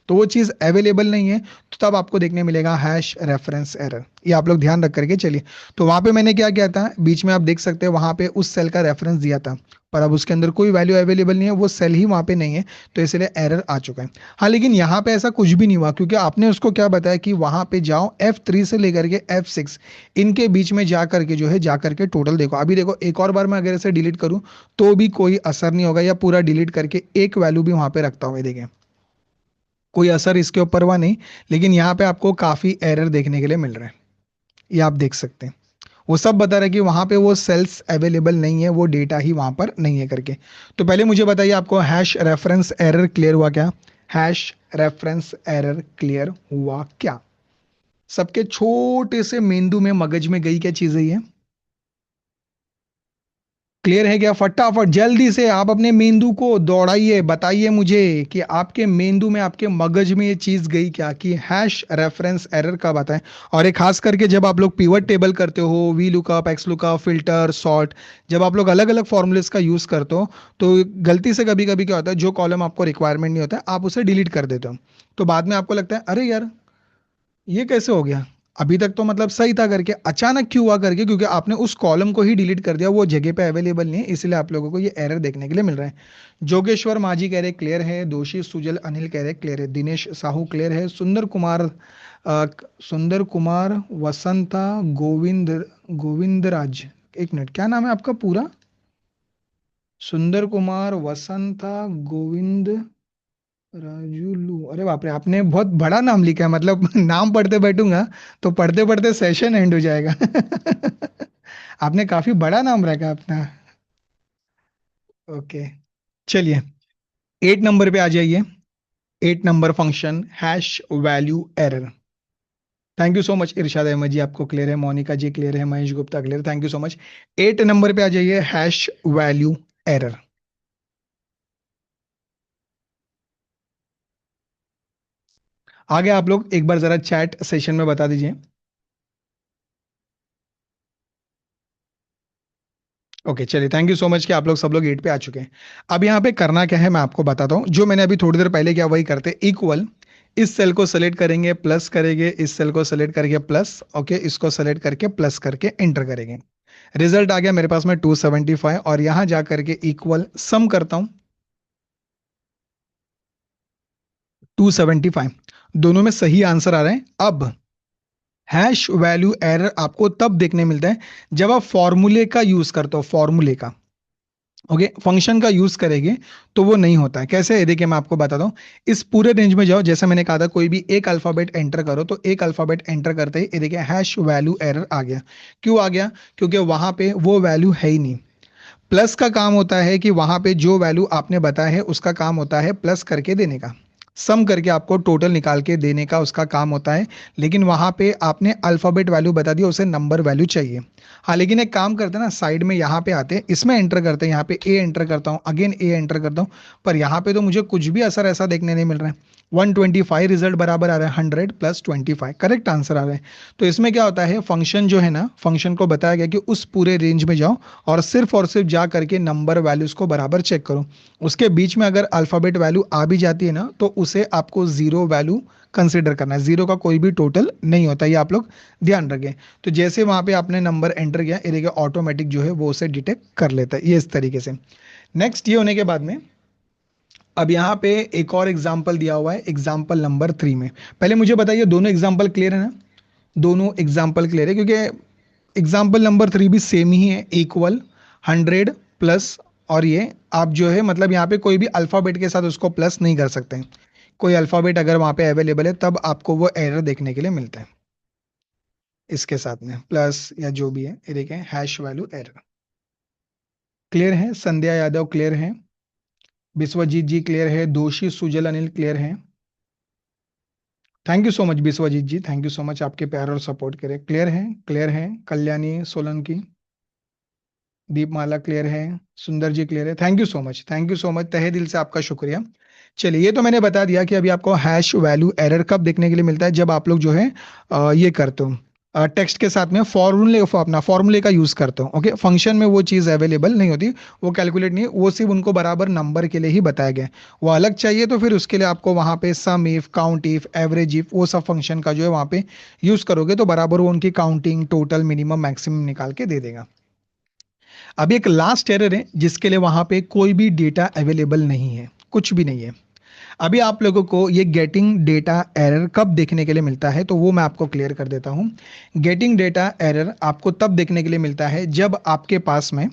तो वो चीज अवेलेबल नहीं है, तो तब आपको देखने मिलेगा हैश रेफरेंस एरर। ये आप लोग ध्यान रख करके चलिए। तो वहां पे मैंने क्या किया था, बीच में आप देख सकते हैं वहां पे उस सेल का रेफरेंस दिया था, पर अब उसके अंदर कोई वैल्यू अवेलेबल नहीं है, वो सेल ही वहां पे नहीं है, तो इसलिए एरर आ चुका है। हाँ, लेकिन यहाँ पे ऐसा कुछ भी नहीं हुआ, क्योंकि आपने उसको क्या बताया कि वहां पे जाओ F3 से लेकर के F6 इनके बीच में जा करके जो है, जा करके टोटल देखो। अभी देखो, एक और बार मैं अगर इसे डिलीट करूं तो भी कोई असर नहीं होगा, या पूरा डिलीट करके एक वैल्यू भी वहां पे रखता हूं, ये देखें, कोई असर इसके ऊपर हुआ नहीं। लेकिन यहाँ पे आपको काफी एरर देखने के लिए मिल रहे हैं, ये आप देख सकते हैं। वो सब बता रहा है कि वहां पे वो सेल्स अवेलेबल नहीं है, वो डेटा ही वहां पर नहीं है करके। तो पहले मुझे बताइए, आपको हैश रेफरेंस एरर क्लियर हुआ क्या? हैश रेफरेंस एरर क्लियर हुआ क्या? सबके छोटे से मेंदू में, मगज में गई क्या चीज है ये? क्लियर है क्या? फटाफट जल्दी से आप अपने मेंदू को दौड़ाइए, बताइए मुझे कि आपके मेंदू में, आपके मगज में ये चीज गई क्या, कि हैश रेफरेंस एरर कब आता है। और ये खास करके जब आप लोग पिवट टेबल करते हो, we lookup, X lookup, filter, sort, जब आप लोग अलग अलग फॉर्मूलेस का यूज करते हो, तो गलती से कभी कभी क्या होता है, जो कॉलम आपको रिक्वायरमेंट नहीं होता है, आप उसे डिलीट कर देते हो। तो बाद में आपको लगता है, अरे यार, ये कैसे हो गया, अभी तक तो मतलब सही था करके, अचानक क्यों हुआ करके, क्योंकि आपने उस कॉलम को ही डिलीट कर दिया, वो जगह पे अवेलेबल नहीं है, इसलिए आप लोगों को ये एरर देखने के लिए मिल रहा है। जोगेश्वर माझी कह रहे क्लियर है, दोषी सुजल अनिल कह रहे क्लियर है, दिनेश साहू क्लियर है, सुंदर कुमार, सुंदर कुमार, वसंता, गोविंद, गोविंदराज, एक मिनट, क्या नाम है आपका पूरा? सुंदर कुमार, वसंता, गोविंद, राजुलू, अरे बाप रे, आपने बहुत बड़ा नाम लिखा है, मतलब नाम पढ़ते बैठूंगा तो पढ़ते पढ़ते सेशन एंड हो जाएगा। आपने काफी बड़ा नाम रखा अपना। ओके, चलिए 8 नंबर पे आ जाइए। 8 number function hash value error. Thank you so much Irshad Ahmed ji, आपको क्लियर है, मोनिका जी क्लियर है, Mahesh Gupta clear, thank you so much. 8 number पे आ जाइए, हैश वैल्यू एरर। आगे आप लोग एक बार जरा चैट सेशन में बता दीजिए। ओके, चलिए, थैंक यू सो मच कि आप लोग सब लोग 8 पे आ चुके हैं। अब यहाँ पे करना क्या है, मैं आपको बताता हूँ, जो मैंने अभी थोड़ी देर पहले किया वही करते, इक्वल, इस सेल को सेलेक्ट करेंगे, प्लस करेंगे, इस सेल को सेलेक्ट करके प्लस, ओके, इसको सेलेक्ट करके प्लस करके एंटर करेंगे। रिजल्ट आ गया मेरे पास में 275, और यहाँ जा करके इक्वल सम करता हूँ, 275, दोनों में सही आंसर आ रहे हैं। अब हैश वैल्यू एरर आपको तब देखने मिलता है जब आप फॉर्मूले का यूज करते हो, फॉर्मूले का, ओके, फंक्शन का यूज करेंगे तो वो नहीं होता है। कैसे है, देखिए मैं आपको बताता हूँ। इस पूरे रेंज में जाओ, जैसे मैंने कहा था, कोई भी एक अल्फाबेट एंटर करो, तो एक अल्फाबेट एंटर करते ही ये देखिए हैश वैल्यू एरर आ गया। क्यों आ गया? क्योंकि वहां पे वो वैल्यू है ही नहीं। प्लस का काम होता है कि वहां पे जो वैल्यू आपने बताया है उसका काम होता है प्लस करके देने का, सम करके आपको टोटल निकाल के देने का उसका काम होता है। लेकिन वहां पे आपने अल्फाबेट वैल्यू बता दिया, उसे नंबर वैल्यू चाहिए। हाँ, लेकिन एक काम करते हैं ना, साइड में यहाँ पे आते हैं, इसमें एंटर करते हैं, यहाँ पे ए एंटर करता हूँ, अगेन ए एंटर करता हूँ, पर यहाँ पे तो मुझे कुछ भी असर ऐसा देखने नहीं मिल रहा है। 125 रिजल्ट बराबर आ रहा है 100 + 25, करेक्ट आंसर आ रहा है। तो इसमें क्या होता है, फंक्शन जो है ना, फंक्शन को बताया गया कि उस पूरे रेंज में जाओ और सिर्फ जा करके नंबर वैल्यूज को बराबर चेक करो। उसके बीच में अगर अल्फाबेट वैल्यू आ भी जाती है ना, तो उसे आपको जीरो वैल्यू कंसिडर करना है, जीरो का कोई भी टोटल नहीं होता, ये आप लोग ध्यान रखें। तो जैसे वहां पे आपने नंबर एंटर किया, ये देखिए ऑटोमेटिक जो है वो उसे डिटेक्ट कर लेता है, ये इस तरीके से। नेक्स्ट ये होने के बाद में, अब यहाँ पे एक और एग्जाम्पल दिया हुआ है, एग्जाम्पल नंबर 3 में। पहले मुझे बताइए, दोनों एग्जाम्पल क्लियर है ना? दोनों एग्जाम्पल क्लियर है, क्योंकि एग्जाम्पल नंबर 3 भी सेम ही है, इक्वल, 100 प्लस, और ये आप जो है, मतलब यहाँ पे कोई भी अल्फाबेट के साथ उसको प्लस नहीं कर सकते हैं। कोई अल्फाबेट अगर वहां पे अवेलेबल है तब आपको वो एरर देखने के लिए मिलता है, इसके साथ में प्लस या जो भी है, ये देखें हैश वैल्यू एरर। क्लियर है? संध्या यादव क्लियर है, विश्वजीत जी क्लियर है, दोषी सुजल अनिल क्लियर है। Thank you so much Vishwajeet ji, thank you so much आपके प्यार और सपोर्ट के लिए। क्लियर है? क्लियर है। कल्याणी सोलंकी, दीपमाला क्लियर है, सुंदर जी क्लियर है, thank you so much, thank you so much, तहे दिल से आपका शुक्रिया। चलिए, ये तो मैंने बता दिया कि अभी आपको हैश वैल्यू एरर कब देखने के लिए मिलता है, जब आप लोग जो है ये करते हो टेक्स्ट के साथ में अपना फॉर्मूले का यूज करते हो। ओके, फंक्शन में वो चीज़ अवेलेबल नहीं होती, वो कैलकुलेट नहीं, वो सिर्फ उनको बराबर नंबर के लिए ही बताया गया है। वो अलग चाहिए तो फिर उसके लिए आपको वहां पे sum if, count if, average if, वो सब फंक्शन का जो है वहां पे यूज करोगे तो बराबर वो उनकी काउंटिंग, टोटल, मिनिमम, मैक्सिमम निकाल के दे देगा। अभी एक लास्ट एरर है जिसके लिए वहां पे कोई भी डेटा अवेलेबल नहीं है, कुछ भी नहीं है। अभी आप लोगों को ये गेटिंग डेटा एरर कब देखने के लिए मिलता है, तो वो मैं आपको क्लियर कर देता हूं। गेटिंग डेटा एरर आपको तब देखने के लिए मिलता है जब आपके पास में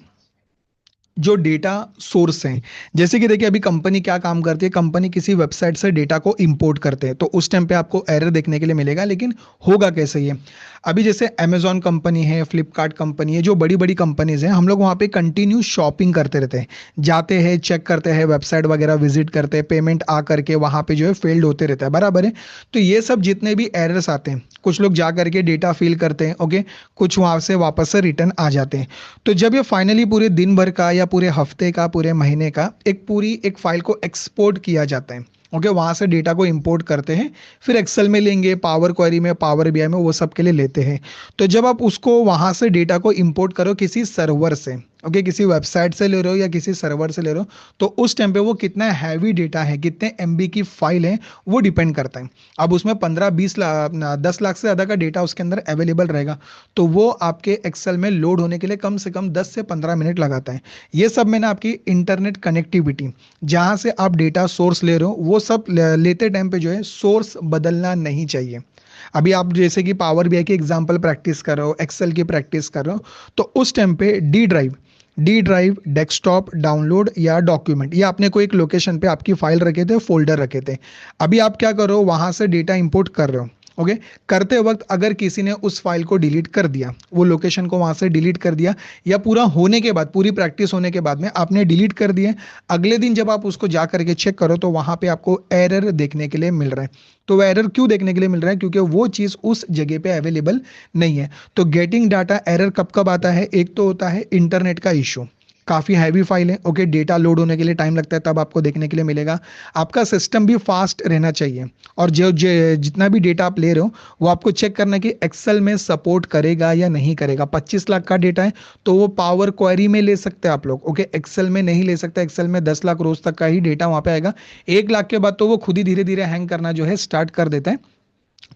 जो डेटा सोर्स हैं, जैसे कि देखिए अभी कंपनी क्या काम करती है, कंपनी किसी वेबसाइट से डेटा को इंपोर्ट करते हैं तो उस टाइम पे आपको एरर देखने के लिए मिलेगा, लेकिन होगा कैसे ये। अभी जैसे अमेजॉन कंपनी है, फ्लिपकार्ट कंपनी है, जो बड़ी बड़ी कंपनीज हैं, हम लोग वहाँ पे कंटिन्यू शॉपिंग करते रहते हैं, जाते हैं, चेक करते हैं, वेबसाइट वगैरह विजिट करते हैं, पेमेंट आ करके वहाँ पे जो है फेल्ड होते रहता है, बराबर है। तो ये सब जितने भी एरर्स आते हैं, कुछ लोग जा करके डेटा फिल करते हैं, ओके, कुछ वहां से वापस से रिटर्न आ जाते हैं। तो जब ये फाइनली पूरे दिन भर का या पूरे हफ्ते का, पूरे महीने का एक पूरी एक फाइल को एक्सपोर्ट किया जाता है, ओके, वहां से डेटा को इंपोर्ट करते हैं, फिर एक्सेल में लेंगे, पावर क्वेरी में, पावर बीआई में, वो सब के लिए लेते हैं। तो जब आप उसको वहां से डेटा को इंपोर्ट करो किसी सर्वर से, ओके, किसी वेबसाइट से ले रहे हो या किसी सर्वर से ले रहे हो, तो उस टाइम पे वो कितना हैवी डेटा है, कितने एमबी की फाइल है, वो डिपेंड करता है। अब उसमें 15-20 लाख 10 लाख से ज़्यादा का डेटा उसके अंदर अवेलेबल रहेगा, तो वो आपके एक्सेल में लोड होने के लिए कम से कम 10 से 15 मिनट लगाता है। ये सब मैंने आपकी इंटरनेट कनेक्टिविटी, जहां से आप डेटा सोर्स ले रहे हो, वो सब लेते टाइम पे जो है सोर्स बदलना नहीं चाहिए। अभी आप जैसे कि पावर बीआई की एग्जांपल प्रैक्टिस कर रहे हो, एक्सेल की प्रैक्टिस कर रहे हो, तो उस टाइम पे डी ड्राइव, डेस्कटॉप, डाउनलोड या डॉक्यूमेंट, ये आपने कोई एक लोकेशन पे आपकी फाइल रखे थे, फोल्डर रखे थे। अभी आप क्या कर रहे हो, वहां से डेटा इंपोर्ट कर रहे हो, ओके। करते वक्त अगर किसी ने उस फाइल को डिलीट कर दिया, वो लोकेशन को वहां से डिलीट कर दिया, या पूरा होने के बाद, पूरी प्रैक्टिस होने के बाद में आपने डिलीट कर दिए, अगले दिन जब आप उसको जा करके चेक करो तो वहां पे आपको एरर देखने के लिए मिल रहा है। तो वो एरर क्यों देखने के लिए मिल रहा है, क्योंकि वो चीज उस जगह पे अवेलेबल नहीं है। तो गेटिंग डाटा एरर कब कब आता है, एक तो होता है इंटरनेट का इशू, काफी हैवी फाइल है, ओके, डेटा लोड होने के लिए टाइम लगता है, तब आपको देखने के लिए मिलेगा। आपका सिस्टम भी फास्ट रहना चाहिए, और जितना भी डेटा आप ले रहे हो, वो आपको चेक करना है कि एक्सेल में सपोर्ट करेगा या नहीं करेगा। 25 लाख का डेटा है तो वो पावर क्वेरी में ले सकते हैं आप लोग, ओके, एक्सेल में नहीं ले सकते। एक्सेल में 10 लाख रोज तक का ही डेटा वहां पे आएगा, 1 लाख के बाद तो वो खुद ही धीरे धीरे हैंग करना जो है स्टार्ट कर देता है,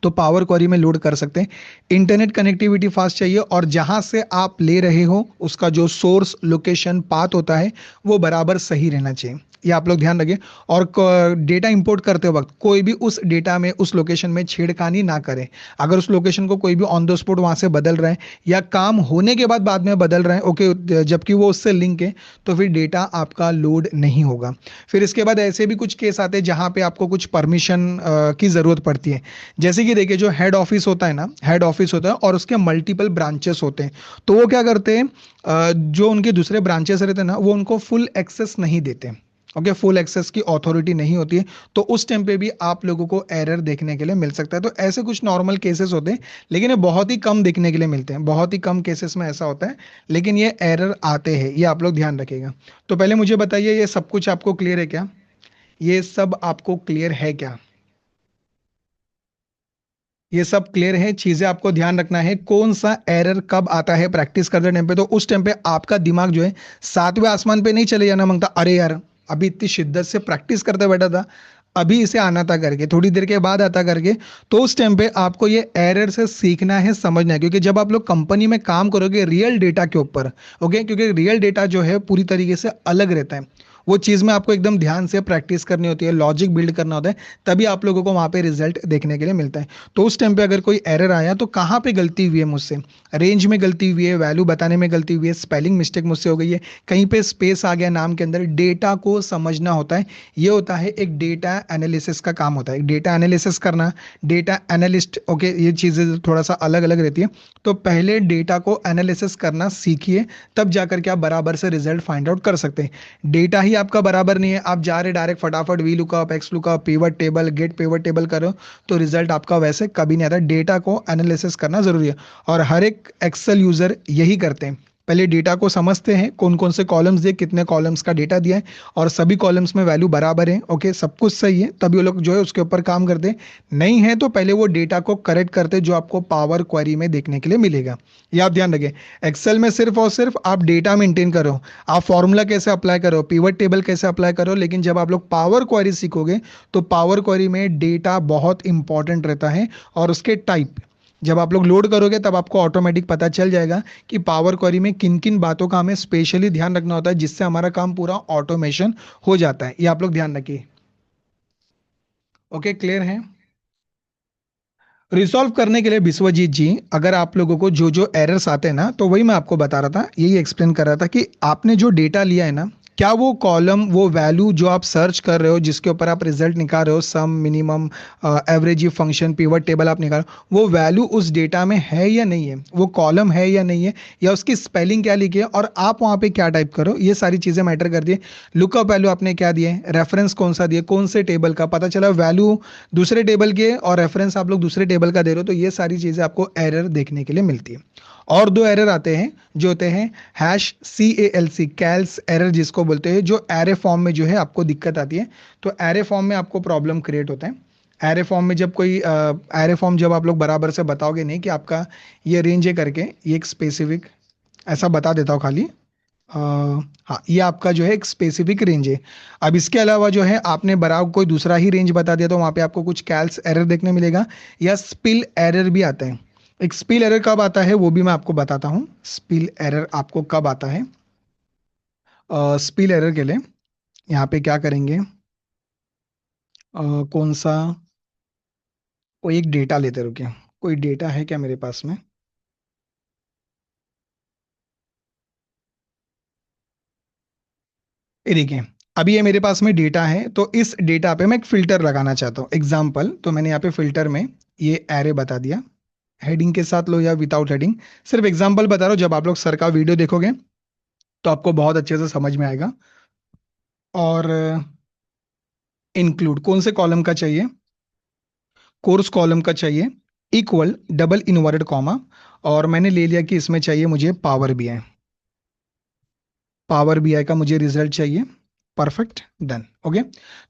तो पावर क्वेरी में लोड कर सकते हैं। इंटरनेट कनेक्टिविटी फास्ट चाहिए, और जहां से आप ले रहे हो उसका जो सोर्स, लोकेशन, पाथ होता है, वो बराबर सही रहना चाहिए। ये आप लोग ध्यान रखें। और डेटा इंपोर्ट करते वक्त कोई भी उस डेटा में, उस लोकेशन में छेड़खानी ना करें। अगर उस लोकेशन को कोई भी ऑन द स्पॉट वहां से बदल रहा है, या काम होने के बाद में बदल रहा है, ओके, जबकि वो उससे लिंक है, तो फिर डेटा आपका लोड नहीं होगा। फिर इसके बाद ऐसे भी कुछ केस आते हैं जहां पे आपको कुछ परमिशन की जरूरत पड़ती है। जैसे कि देखिए, जो हेड ऑफिस होता है ना, हेड ऑफिस होता है और उसके मल्टीपल ब्रांचेस होते हैं, तो वो क्या करते हैं, जो उनके दूसरे ब्रांचेस रहते हैं ना, वो उनको फुल एक्सेस नहीं देते, ओके, फुल एक्सेस की अथॉरिटी नहीं होती है, तो उस टाइम पे भी आप लोगों को एरर देखने के लिए मिल सकता है। तो ऐसे कुछ नॉर्मल केसेस होते हैं, लेकिन ये बहुत ही कम देखने के लिए मिलते हैं, बहुत ही कम केसेस में ऐसा होता है, लेकिन ये एरर आते हैं, ये आप लोग ध्यान रखिएगा। तो पहले मुझे बताइए, ये सब कुछ आपको क्लियर है क्या? ये सब आपको क्लियर है क्या? ये सब क्लियर है? चीजें आपको ध्यान रखना है, कौन सा एरर कब आता है प्रैक्टिस करते टाइम पे, तो उस टाइम पे आपका दिमाग जो है सातवें आसमान पे नहीं चले जाना मांगता, अरे यार अभी इतनी शिद्दत से प्रैक्टिस करते बैठा था, अभी इसे आना था करके, थोड़ी देर के बाद आता करके। तो उस टाइम पे आपको ये एरर से सीखना है, समझना है, क्योंकि जब आप लोग कंपनी में काम करोगे रियल डेटा के ऊपर, ओके, क्योंकि रियल डेटा जो है पूरी तरीके से अलग रहता है, वो चीज में आपको एकदम ध्यान से प्रैक्टिस करनी होती है, लॉजिक बिल्ड करना होता है, तभी आप लोगों को वहां पे रिजल्ट देखने के लिए मिलता है। तो उस टाइम पे अगर कोई एरर आया तो कहाँ पे गलती हुई है मुझसे, रेंज में गलती हुई है, वैल्यू बताने में गलती हुई है, स्पेलिंग मिस्टेक मुझसे हो गई है, कहीं पे स्पेस आ गया नाम के अंदर, डेटा को समझना होता है। ये होता है एक डेटा एनालिसिस का काम होता है, डेटा एनालिसिस करना, डेटा एनालिस्ट, ओके, ये चीजें थोड़ा सा अलग अलग रहती है। तो पहले डेटा को एनालिसिस करना सीखिए, तब जाकर के आप बराबर से रिजल्ट फाइंड आउट कर सकते हैं। डेटा ही आपका बराबर नहीं है, आप जा रहे डायरेक्ट फटाफट V lookup, X lookup, pivot table, get pivot table करो, तो रिजल्ट आपका वैसे कभी नहीं आता। डेटा को एनालिसिस करना जरूरी है, और हर एक एक्सेल यूजर यही करते हैं। पहले डेटा को समझते हैं, कौन कौन से कॉलम्स दिए, कितने कॉलम्स का डेटा दिया है, और सभी कॉलम्स में वैल्यू बराबर है, ओके, सब कुछ सही है, तभी वो लोग जो है उसके ऊपर काम करते हैं। नहीं है तो पहले वो डेटा को करेक्ट करते हैं, जो आपको पावर क्वेरी में देखने के लिए मिलेगा। ये आप ध्यान रखें। एक्सेल में सिर्फ और सिर्फ आप डेटा मेंटेन करो, आप फॉर्मूला कैसे अप्लाई करो, पिवट टेबल कैसे अप्लाई करो, लेकिन जब आप लोग पावर क्वेरी सीखोगे तो पावर क्वेरी में डेटा बहुत इंपॉर्टेंट रहता है, और उसके टाइप जब आप लोग लोड करोगे तब आपको ऑटोमेटिक पता चल जाएगा कि पावर क्वेरी में किन किन बातों का हमें स्पेशली ध्यान रखना होता है, जिससे हमारा काम पूरा ऑटोमेशन हो जाता है। ये आप लोग ध्यान रखिए। ओके, क्लियर है। रिसॉल्व करने के लिए विश्वजीत जी, अगर आप लोगों को जो जो एरर्स आते हैं ना, तो वही मैं आपको बता रहा था, यही एक्सप्लेन कर रहा था कि आपने जो डेटा लिया है ना, क्या वो कॉलम, वो वैल्यू जो आप सर्च कर रहे हो, जिसके ऊपर आप रिजल्ट निकाल रहे हो, sum, minimum, average, function, pivot table आप निकाल रहे हो, वो वैल्यू उस डेटा में है या नहीं है, वो कॉलम है या नहीं है, या उसकी स्पेलिंग क्या लिखी है, और आप वहां पे क्या टाइप करो, ये सारी चीजें मैटर करती है। लुकअप वैल्यू आपने क्या दिए, रेफरेंस कौन सा दिए, कौन से टेबल का, पता चला वैल्यू दूसरे टेबल के और रेफरेंस आप लोग दूसरे टेबल का दे रहे हो, तो ये सारी चीजें आपको एरर देखने के लिए मिलती है। और दो एरर आते हैं जो होते हैं CALC, कैल्स एरर जिसको बोलते हैं, जो एरे फॉर्म में जो है आपको दिक्कत आती है। तो एरे फॉर्म में आपको प्रॉब्लम क्रिएट होता है। एरे फॉर्म में जब कोई एरे फॉर्म जब आप लोग बराबर से बताओगे नहीं कि आपका ये रेंज है करके, ये एक स्पेसिफिक, ऐसा बता देता हूँ खाली, अ, हाँ, ये आपका जो है एक स्पेसिफिक रेंज है। अब इसके अलावा जो है आपने बराबर कोई दूसरा ही रेंज बता दिया, तो वहां पे आपको कुछ कैल्स एरर देखने मिलेगा, या स्पिल एरर भी आता है। एक स्पिल एरर कब आता है वो भी मैं आपको बताता हूँ। स्पिल एरर आपको कब आता है? स्पिल एरर के लिए यहाँ पे क्या करेंगे, कौन सा, कोई एक डेटा लेते रुके, कोई डेटा है क्या मेरे पास में? ये देखिए, अभी ये मेरे पास में डेटा है, तो इस डेटा पे मैं एक फिल्टर लगाना चाहता हूँ, एग्जाम्पल, तो मैंने यहाँ पे फिल्टर में ये एरे बता दिया, हेडिंग के साथ लो या विदाउट हेडिंग, सिर्फ एग्जाम्पल बता रहा हूँ, जब आप लोग सर का वीडियो देखोगे तो आपको बहुत अच्छे से समझ में आएगा। और इंक्लूड कौन से कॉलम का चाहिए, कोर्स कॉलम का चाहिए, इक्वल, डबल इनवर्टेड कॉमा, और मैंने ले लिया कि इसमें चाहिए मुझे पावर बीआई, पावर बीआई का मुझे रिजल्ट चाहिए। Perfect, done, okay.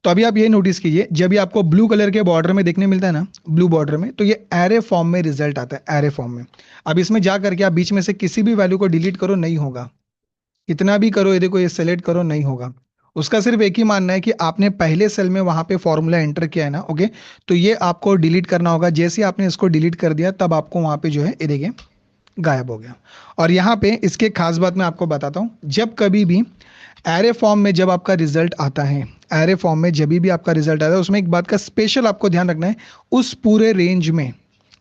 तो अभी आप ये नोटिस कीजिए, जब भी आपको ब्लू कलर के बॉर्डर में देखने मिलता है ना, ब्लू बॉर्डर में, तो ये एरे फॉर्म में रिजल्ट आता है, एरे फॉर्म में। अब इसमें जा करके आप बीच में से किसी भी वैल्यू को डिलीट करो, नहीं होगा। कितना भी करो, ये देखो, ये सेलेक्ट करो, नहीं होगा। उसका सिर्फ एक ही मानना है कि आपने पहले सेल में वहां पे फॉर्मूला एंटर किया है ना, ओके, तो ये आपको डिलीट करना होगा। जैसे ही आपने इसको डिलीट कर दिया, तब आपको वहां पे जो है, ये देखिए, गायब हो गया। और यहाँ पे इसके खास बात मैं आपको बताता हूँ, जब कभी भी एरे फॉर्म में जब आपका रिजल्ट आता है, एरे फॉर्म में जब भी आपका रिजल्ट आता है, उसमें एक बात का स्पेशल आपको ध्यान रखना है, उस पूरे रेंज में,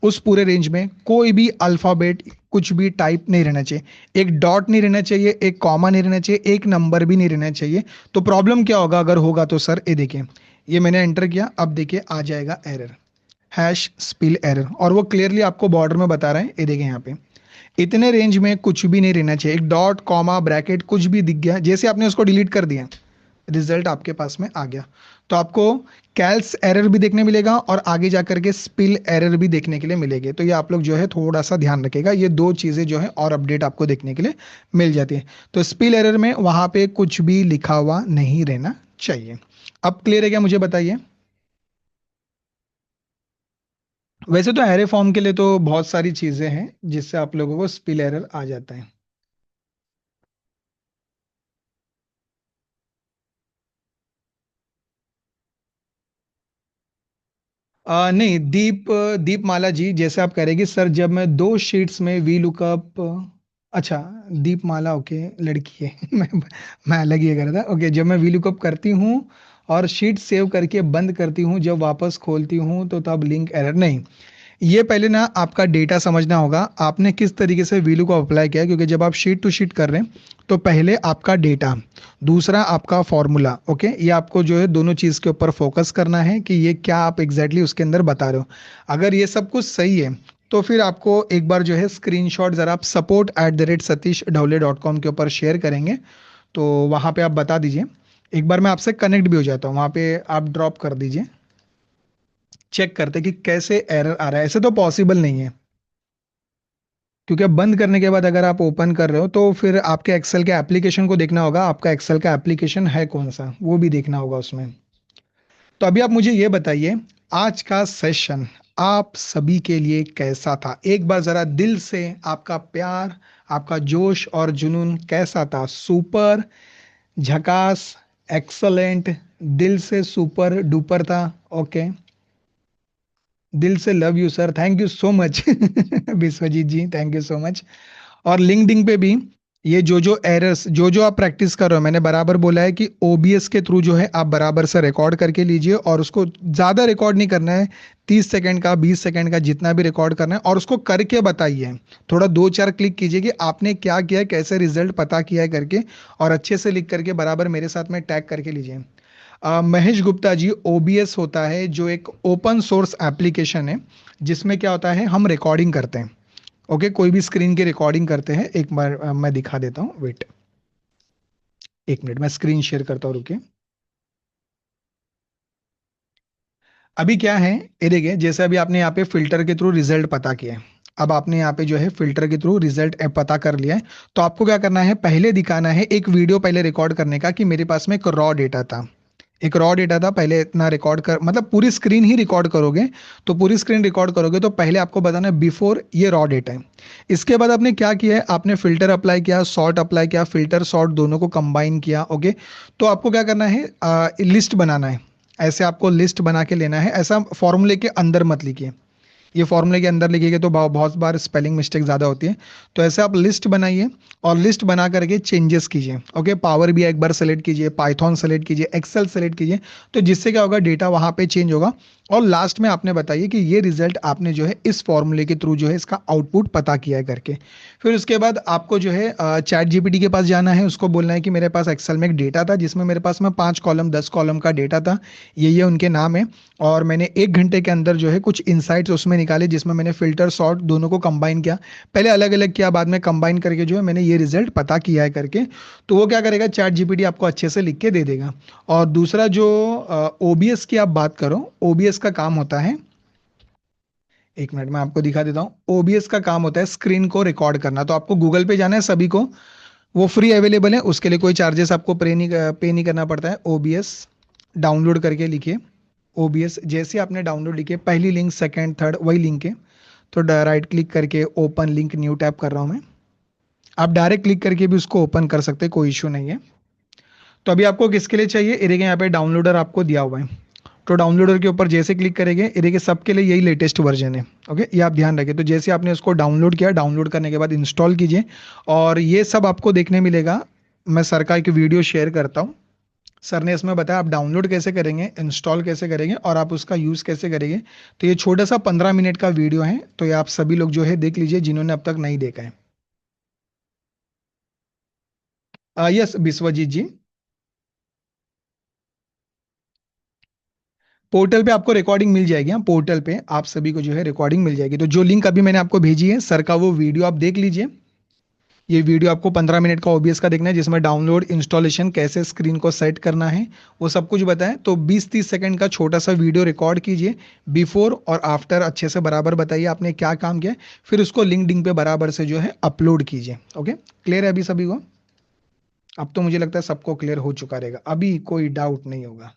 उस पूरे रेंज में कोई भी अल्फाबेट, कुछ भी टाइप नहीं रहना चाहिए, एक डॉट नहीं रहना चाहिए, एक कॉमा नहीं रहना चाहिए, एक नंबर भी नहीं रहना चाहिए। तो प्रॉब्लम क्या होगा अगर होगा तो? सर ये देखिए, ये मैंने एंटर किया, अब देखिए आ जाएगा एरर, स्पिल एरर, और वो क्लियरली आपको बॉर्डर में बता रहे हैं, ये देखिए यहाँ पे, इतने रेंज में कुछ भी नहीं रहना चाहिए, एक डॉट, कॉमा, ब्रैकेट कुछ भी दिख गया, जैसे आपने उसको डिलीट कर दिया, रिजल्ट आपके पास में आ गया। तो आपको कैल्स एरर भी देखने मिलेगा, और आगे जाकर के स्पिल एरर भी देखने के लिए मिलेंगे। तो ये आप लोग जो है थोड़ा सा ध्यान रखेगा, ये दो चीजें जो है और अपडेट आपको देखने के लिए मिल जाती है। तो स्पिल एरर में वहां पे कुछ भी लिखा हुआ नहीं रहना चाहिए। अब क्लियर है क्या, मुझे बताइए। वैसे तो एरे फॉर्म के लिए तो बहुत सारी चीजें हैं जिससे आप लोगों को स्पिल एरर आ जाता है। नहीं, दीपमाला जी, जैसे आप करेंगे सर, जब मैं दो शीट्स में वी लुकअप, अच्छा, दीपमाला, ओके, लड़की है मैं अलग ही कर रहा था, ओके, जब मैं वी लुकअप करती हूँ और शीट सेव करके बंद करती हूँ, जब वापस खोलती हूँ तो तब लिंक एरर नहीं। ये पहले ना आपका डेटा समझना होगा, आपने किस तरीके से वैल्यू को अप्लाई किया है, क्योंकि जब आप शीट टू शीट कर रहे हैं, तो पहले आपका डेटा, दूसरा आपका फॉर्मूला, ओके, ये आपको जो है दोनों चीज के ऊपर फोकस करना है कि ये क्या आप एग्जैक्टली उसके अंदर बता रहे हो। अगर ये सब कुछ सही है, तो फिर आपको एक बार जो है स्क्रीनशॉट जरा आप support@satish.dhavle.com के ऊपर शेयर करेंगे, तो वहां पे आप बता दीजिए। एक बार मैं आपसे कनेक्ट भी हो जाता हूँ, वहां पे आप ड्रॉप कर दीजिए, चेक करते कि कैसे एरर आ रहा है, ऐसे तो पॉसिबल नहीं है। क्योंकि अब बंद करने के बाद अगर आप ओपन कर रहे हो तो फिर आपके एक्सेल के एप्लीकेशन को देखना होगा, आपका एक्सेल का एप्लीकेशन है कौन सा, वो भी देखना होगा उसमें। तो अभी आप मुझे ये बताइए, आज का सेशन आप सभी के लिए कैसा था? एक बार जरा दिल से आपका प्यार, आपका जोश और जुनून कैसा था? सुपर, झकास, एक्सलेंट, दिल से सुपर डुपर था? ओके, दिल से love you sir, thank you so much Vishwajeet ji, thank you so much. और लिंक्डइन पे भी ये जो जो एरर्स, जो जो आप प्रैक्टिस कर रहे हो, मैंने बराबर बोला है कि ओबीएस के थ्रू जो है आप बराबर से रिकॉर्ड करके लीजिए, और उसको ज़्यादा रिकॉर्ड नहीं करना है, 30 सेकंड का, 20 सेकंड का, जितना भी रिकॉर्ड करना है, और उसको करके बताइए। थोड़ा दो चार क्लिक कीजिए कि आपने क्या किया है, कैसे रिजल्ट पता किया है करके, और अच्छे से लिख करके बराबर मेरे साथ में टैग करके लीजिए। महेश गुप्ता जी, ओबीएस होता है जो एक ओपन सोर्स एप्लीकेशन है, जिसमें क्या होता है, हम रिकॉर्डिंग करते हैं। ओके, कोई भी स्क्रीन की रिकॉर्डिंग करते हैं। एक बार मैं दिखा देता हूँ, वेट, एक मिनट, मैं स्क्रीन शेयर करता हूँ, रुकिए। अभी क्या है, ये देखिए, जैसे अभी आपने यहाँ पे फिल्टर के थ्रू रिजल्ट पता किया है। अब आपने यहाँ पे जो है फिल्टर के थ्रू रिजल्ट पता कर लिया है। तो आपको क्या करना है, पहले दिखाना है एक वीडियो पहले रिकॉर्ड करने का, कि मेरे पास में एक रॉ डेटा था, एक रॉ डेटा था, पहले इतना रिकॉर्ड कर, मतलब पूरी स्क्रीन ही रिकॉर्ड करोगे। तो पूरी स्क्रीन रिकॉर्ड करोगे तो पहले आपको बताना है बिफोर ये रॉ डेटा है। इसके बाद आपने क्या किया है, आपने फिल्टर अप्लाई किया, सॉर्ट अप्लाई किया, फिल्टर सॉर्ट दोनों को कंबाइन किया। ओके, तो आपको क्या करना है, लिस्ट बनाना है। ऐसे आपको लिस्ट बना के लेना है, ऐसा फॉर्मूले के अंदर मत लिखिए। ये फॉर्मूले के अंदर लिखिएगा तो बहुत बार स्पेलिंग मिस्टेक ज़्यादा होती है। तो ऐसे आप लिस्ट बनाइए, और लिस्ट बना करके चेंजेस कीजिए। ओके, पावर भी एक बार सेलेक्ट कीजिए, पाइथन सेलेक्ट कीजिए, एक्सेल सेलेक्ट कीजिए। तो जिससे क्या होगा, डेटा वहां पे चेंज होगा। और लास्ट में आपने बताइए कि ये रिजल्ट आपने जो है इस फॉर्मूले के थ्रू जो है इसका आउटपुट पता किया है करके। फिर उसके बाद आपको जो है चैट जीपीटी के पास जाना है, उसको बोलना है कि मेरे पास एक्सेल में एक डेटा था, जिसमें मेरे पास में 5 कॉलम 10 कॉलम का डेटा था, ये उनके नाम है। और मैंने 1 घंटे के अंदर जो है कुछ इंसाइट्स उसमें निकाले, जिसमें मैंने फिल्टर सॉर्ट दोनों को कंबाइन किया। पहले अलग अलग किया, बाद में कंबाइन करके जो है मैंने ये रिजल्ट पता किया है करके। तो वो क्या करेगा, चैट जीपीटी आपको अच्छे से लिख के दे देगा। और दूसरा जो ओबीएस की आप बात करो, ओबीएस का काम होता है, एक मिनट में आपको दिखा देता हूँ। ओबीएस का काम होता है स्क्रीन को रिकॉर्ड करना। तो आपको गूगल पे जाना है सभी को, वो फ्री अवेलेबल है, उसके लिए कोई चार्जेस आपको पे नहीं करना पड़ता है। ओबीएस डाउनलोड करके लिखिए। ओबीएस जैसे आपने डाउनलोड लिखे, पहली लिंक, सेकंड, थर्ड, वही लिंक है। तो राइट क्लिक करके ओपन लिंक, न्यू टैब कर रहा हूं मैं। आप डायरेक्ट क्लिक करके भी उसको ओपन कर सकते हैं, कोई इशू नहीं है। तो अभी आपको किसके लिए चाहिए, ये देखिए यहाँ पे डाउनलोडर आपको दिया हुआ है। तो डाउनलोडर के ऊपर जैसे क्लिक करेंगे, ये देखिए सबके लिए यही लेटेस्ट वर्जन है। ओके, ये आप ध्यान रखें। तो जैसे आपने उसको डाउनलोड किया, डाउनलोड करने के बाद इंस्टॉल कीजिए, और ये सब आपको देखने मिलेगा। मैं सर का एक वीडियो शेयर करता हूँ। सर ने इसमें बताया आप डाउनलोड कैसे करेंगे, इंस्टॉल कैसे करेंगे, और आप उसका यूज़ कैसे करेंगे। तो ये छोटा सा 15 मिनट का वीडियो है, तो ये आप सभी लोग जो है देख लीजिए, जिन्होंने अब तक नहीं देखा है। यस विश्वजीत जी, पोर्टल पे आपको रिकॉर्डिंग मिल जाएगी। हाँ, पोर्टल पे आप सभी को जो है रिकॉर्डिंग मिल जाएगी। तो जो लिंक अभी मैंने आपको भेजी है सर का, वो वीडियो आप देख लीजिए। ये वीडियो आपको 15 मिनट का ओबीएस का देखना है, जिसमें डाउनलोड, इंस्टॉलेशन, कैसे स्क्रीन को सेट करना है, वो सब कुछ बताएं। तो 20-30 सेकंड का छोटा सा वीडियो रिकॉर्ड कीजिए, बिफोर और आफ्टर अच्छे से बराबर बताइए आपने क्या काम किया है। फिर उसको लिंक्डइन पे बराबर से जो है अपलोड कीजिए। ओके, क्लियर है अभी सभी को? अब तो मुझे लगता है सबको क्लियर हो चुका रहेगा, अभी कोई डाउट नहीं होगा।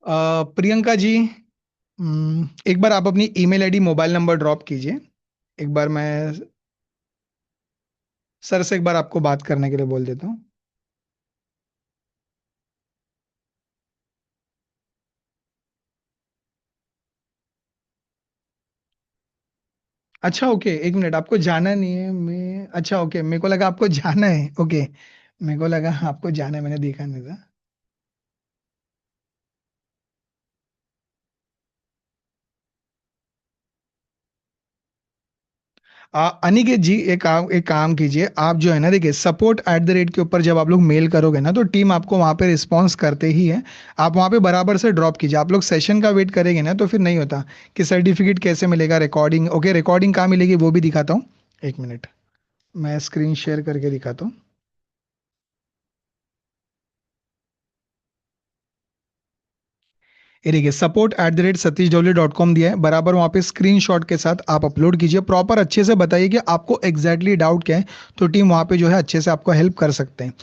प्रियंका जी, एक बार आप अपनी email ID, mobile number drop कीजिए। एक बार मैं सर से एक बार आपको बात करने के लिए बोल देता हूँ। अच्छा, ओके, एक मिनट, आपको जाना नहीं है, मैं, अच्छा, ओके, मेरे को लगा आपको जाना है। ओके, मेरे को लगा आपको जाना है, मैंने देखा नहीं था। अनिकेत जी, एक काम कीजिए, आप जो है ना, देखिए, support@the rate के ऊपर जब आप लोग मेल करोगे ना, तो टीम आपको वहां पे रिस्पॉन्स करते ही है। आप वहां पे बराबर से ड्रॉप कीजिए। आप लोग सेशन का वेट करेंगे ना, तो फिर नहीं होता कि सर्टिफिकेट कैसे मिलेगा, रिकॉर्डिंग, ओके, रिकॉर्डिंग कहाँ मिलेगी वो भी दिखाता हूँ। एक मिनट, मैं स्क्रीन शेयर करके दिखाता हूँ। ये देखिए support@satish.com दिया है, बराबर वहां पे स्क्रीनशॉट के साथ आप अपलोड कीजिए, प्रॉपर अच्छे से बताइए कि आपको एग्जैक्टली डाउट क्या है, तो टीम वहां पे जो है अच्छे से आपको हेल्प कर सकते हैं।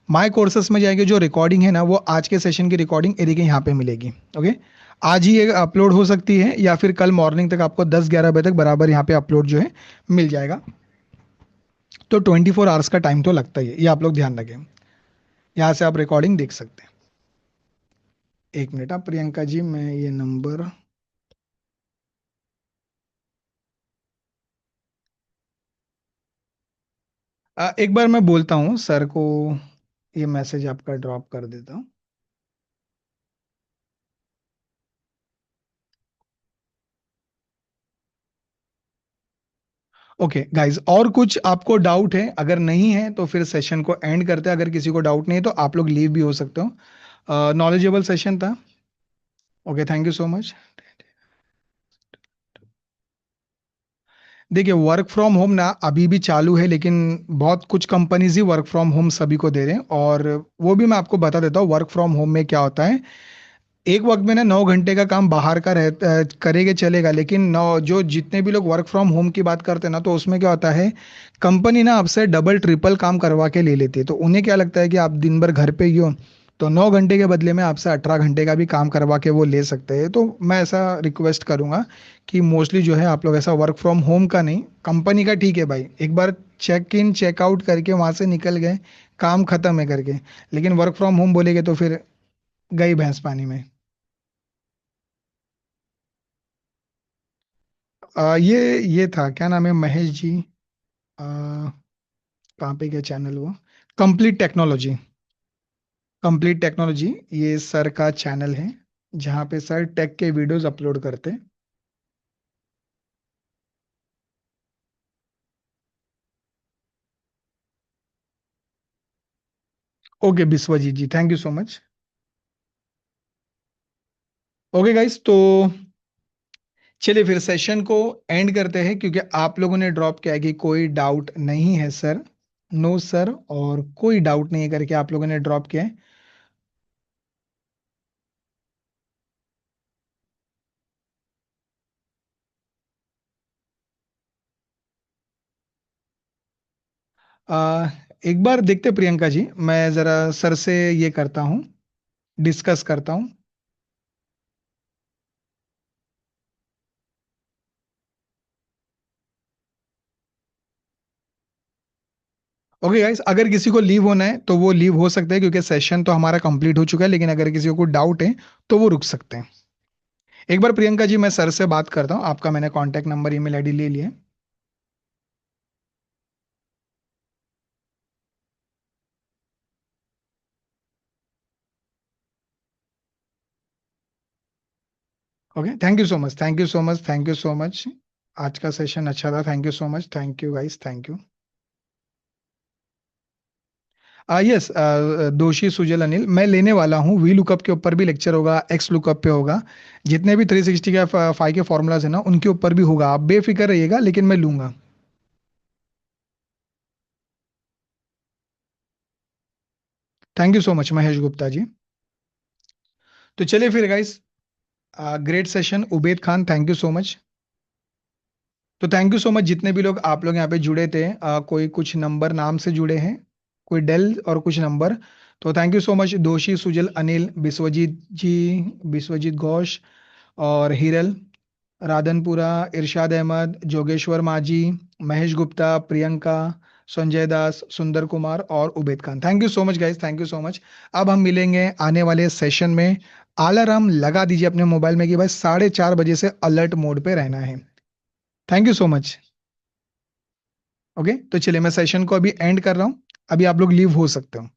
माय कोर्सेस में जाएंगे, जो रिकॉर्डिंग है ना वो आज के सेशन की रिकॉर्डिंग ये देखिए यहाँ पे मिलेगी। ओके, आज ही ये अपलोड हो सकती है या फिर कल मॉर्निंग तक आपको 10-11 बजे तक बराबर यहाँ पे अपलोड जो है मिल जाएगा। तो 24 आवर्स का टाइम तो लगता ही है, ये आप लोग ध्यान रखें। यहाँ से आप रिकॉर्डिंग देख सकते हैं। एक मिनट, आप प्रियंका जी, मैं ये नंबर एक बार मैं बोलता हूँ सर को, ये मैसेज आपका ड्रॉप कर देता हूँ। ओके गाइज, और कुछ आपको डाउट है? अगर नहीं है तो फिर सेशन को एंड करते हैं। अगर किसी को डाउट नहीं है तो आप लोग लीव भी हो सकते हो। नॉलेजेबल सेशन था। Okay, thank you so much. देखिए, वर्क फ्रॉम होम ना अभी भी चालू है, लेकिन बहुत कुछ companies he work from home सभी को दे रहे हैं, और वो भी मैं आपको बता देता हूँ वर्क फ्रॉम होम में क्या होता है। एक वक्त में ना 9 घंटे का काम बाहर का करेंगे चलेगा, लेकिन नौ जो जितने भी लोग वर्क फ्रॉम होम की बात करते हैं ना, तो उसमें क्या होता है, कंपनी ना आपसे डबल ट्रिपल काम करवा के ले लेती है। तो उन्हें क्या लगता है कि आप दिन भर घर पे ही हो, तो 9 घंटे के बदले में आपसे 18 घंटे का भी काम करवा के वो ले सकते हैं। तो मैं ऐसा रिक्वेस्ट करूंगा कि मोस्टली जो है आप लोग ऐसा वर्क फ्रॉम होम का नहीं, कंपनी का ठीक है भाई, एक बार चेक इन चेकआउट करके वहां से निकल गए, काम खत्म है करके। लेकिन वर्क फ्रॉम होम बोलेगे तो फिर गई भैंस पानी में। ये था, क्या नाम है, महेश जी। कहाँ पे क्या चैनल हुआ? Complete technology. कंप्लीट टेक्नोलॉजी, ये सर का चैनल है, जहाँ पे सर टेक के वीडियोस अपलोड करते हैं। Okay Biswajeet ji, thank you so much. Okay guys, तो चलिए फिर सेशन को एंड करते हैं, क्योंकि आप लोगों ने ड्रॉप किया है कि कोई डाउट नहीं है सर। नो सर, और कोई डाउट नहीं है करके आप लोगों ने ड्रॉप किया है। एक बार देखते प्रियंका जी, मैं जरा सर से ये करता हूँ, डिस्कस करता हूँ। ओके गाइस, अगर किसी को लीव होना है तो वो लीव हो सकता है, क्योंकि सेशन तो हमारा कंप्लीट हो चुका है, लेकिन अगर किसी को कोई डाउट है तो वो रुक सकते हैं। एक बार प्रियंका जी मैं सर से बात करता हूँ, आपका मैंने कांटेक्ट नंबर ईमेल आईडी ले लिया है। Okay, thank you so much, thank you so much, thank you so much. आज का सेशन अच्छा था, thank you so much, thank you guys, thank you. Yes, दोषी सुजल अनिल मैं लेने वाला हूँ। वी लुकअप के ऊपर भी लेक्चर होगा, एक्स लुकअप पे होगा, जितने भी 360 के फाइव के फॉर्मूलाज है ना उनके ऊपर भी होगा। आप बेफिक्र रहिएगा, लेकिन मैं लूंगा। Thank you so much Mahesh Gupta ji. तो चलिए फिर guys, great session Ubaid Khan, thank you so much. तो थैंक यू सो मच जितने भी लोग आप लोग यहाँ पे जुड़े थे। कोई कुछ नंबर नाम से जुड़े हैं, कोई डेल और कुछ नंबर। तो थैंक यू सो मच, दोषी सुजल अनिल, बिस्वजीत जी, बिस्वजीत घोष, और हिरल, राधनपुरा, इरशाद अहमद, जोगेश्वर माझी, महेश गुप्ता, प्रियंका, संजय दास, सुंदर कुमार और Ubaid Khan. Thank you so much guys, thank you so much. अब हम मिलेंगे आने वाले सेशन में। अलार्म लगा दीजिए अपने मोबाइल में कि भाई 4:30 बजे से अलर्ट मोड पे रहना है। Thank you so much. Okay, तो चलिए मैं सेशन को अभी एंड कर रहा हूँ, अभी आप लोग लीव हो सकते हो।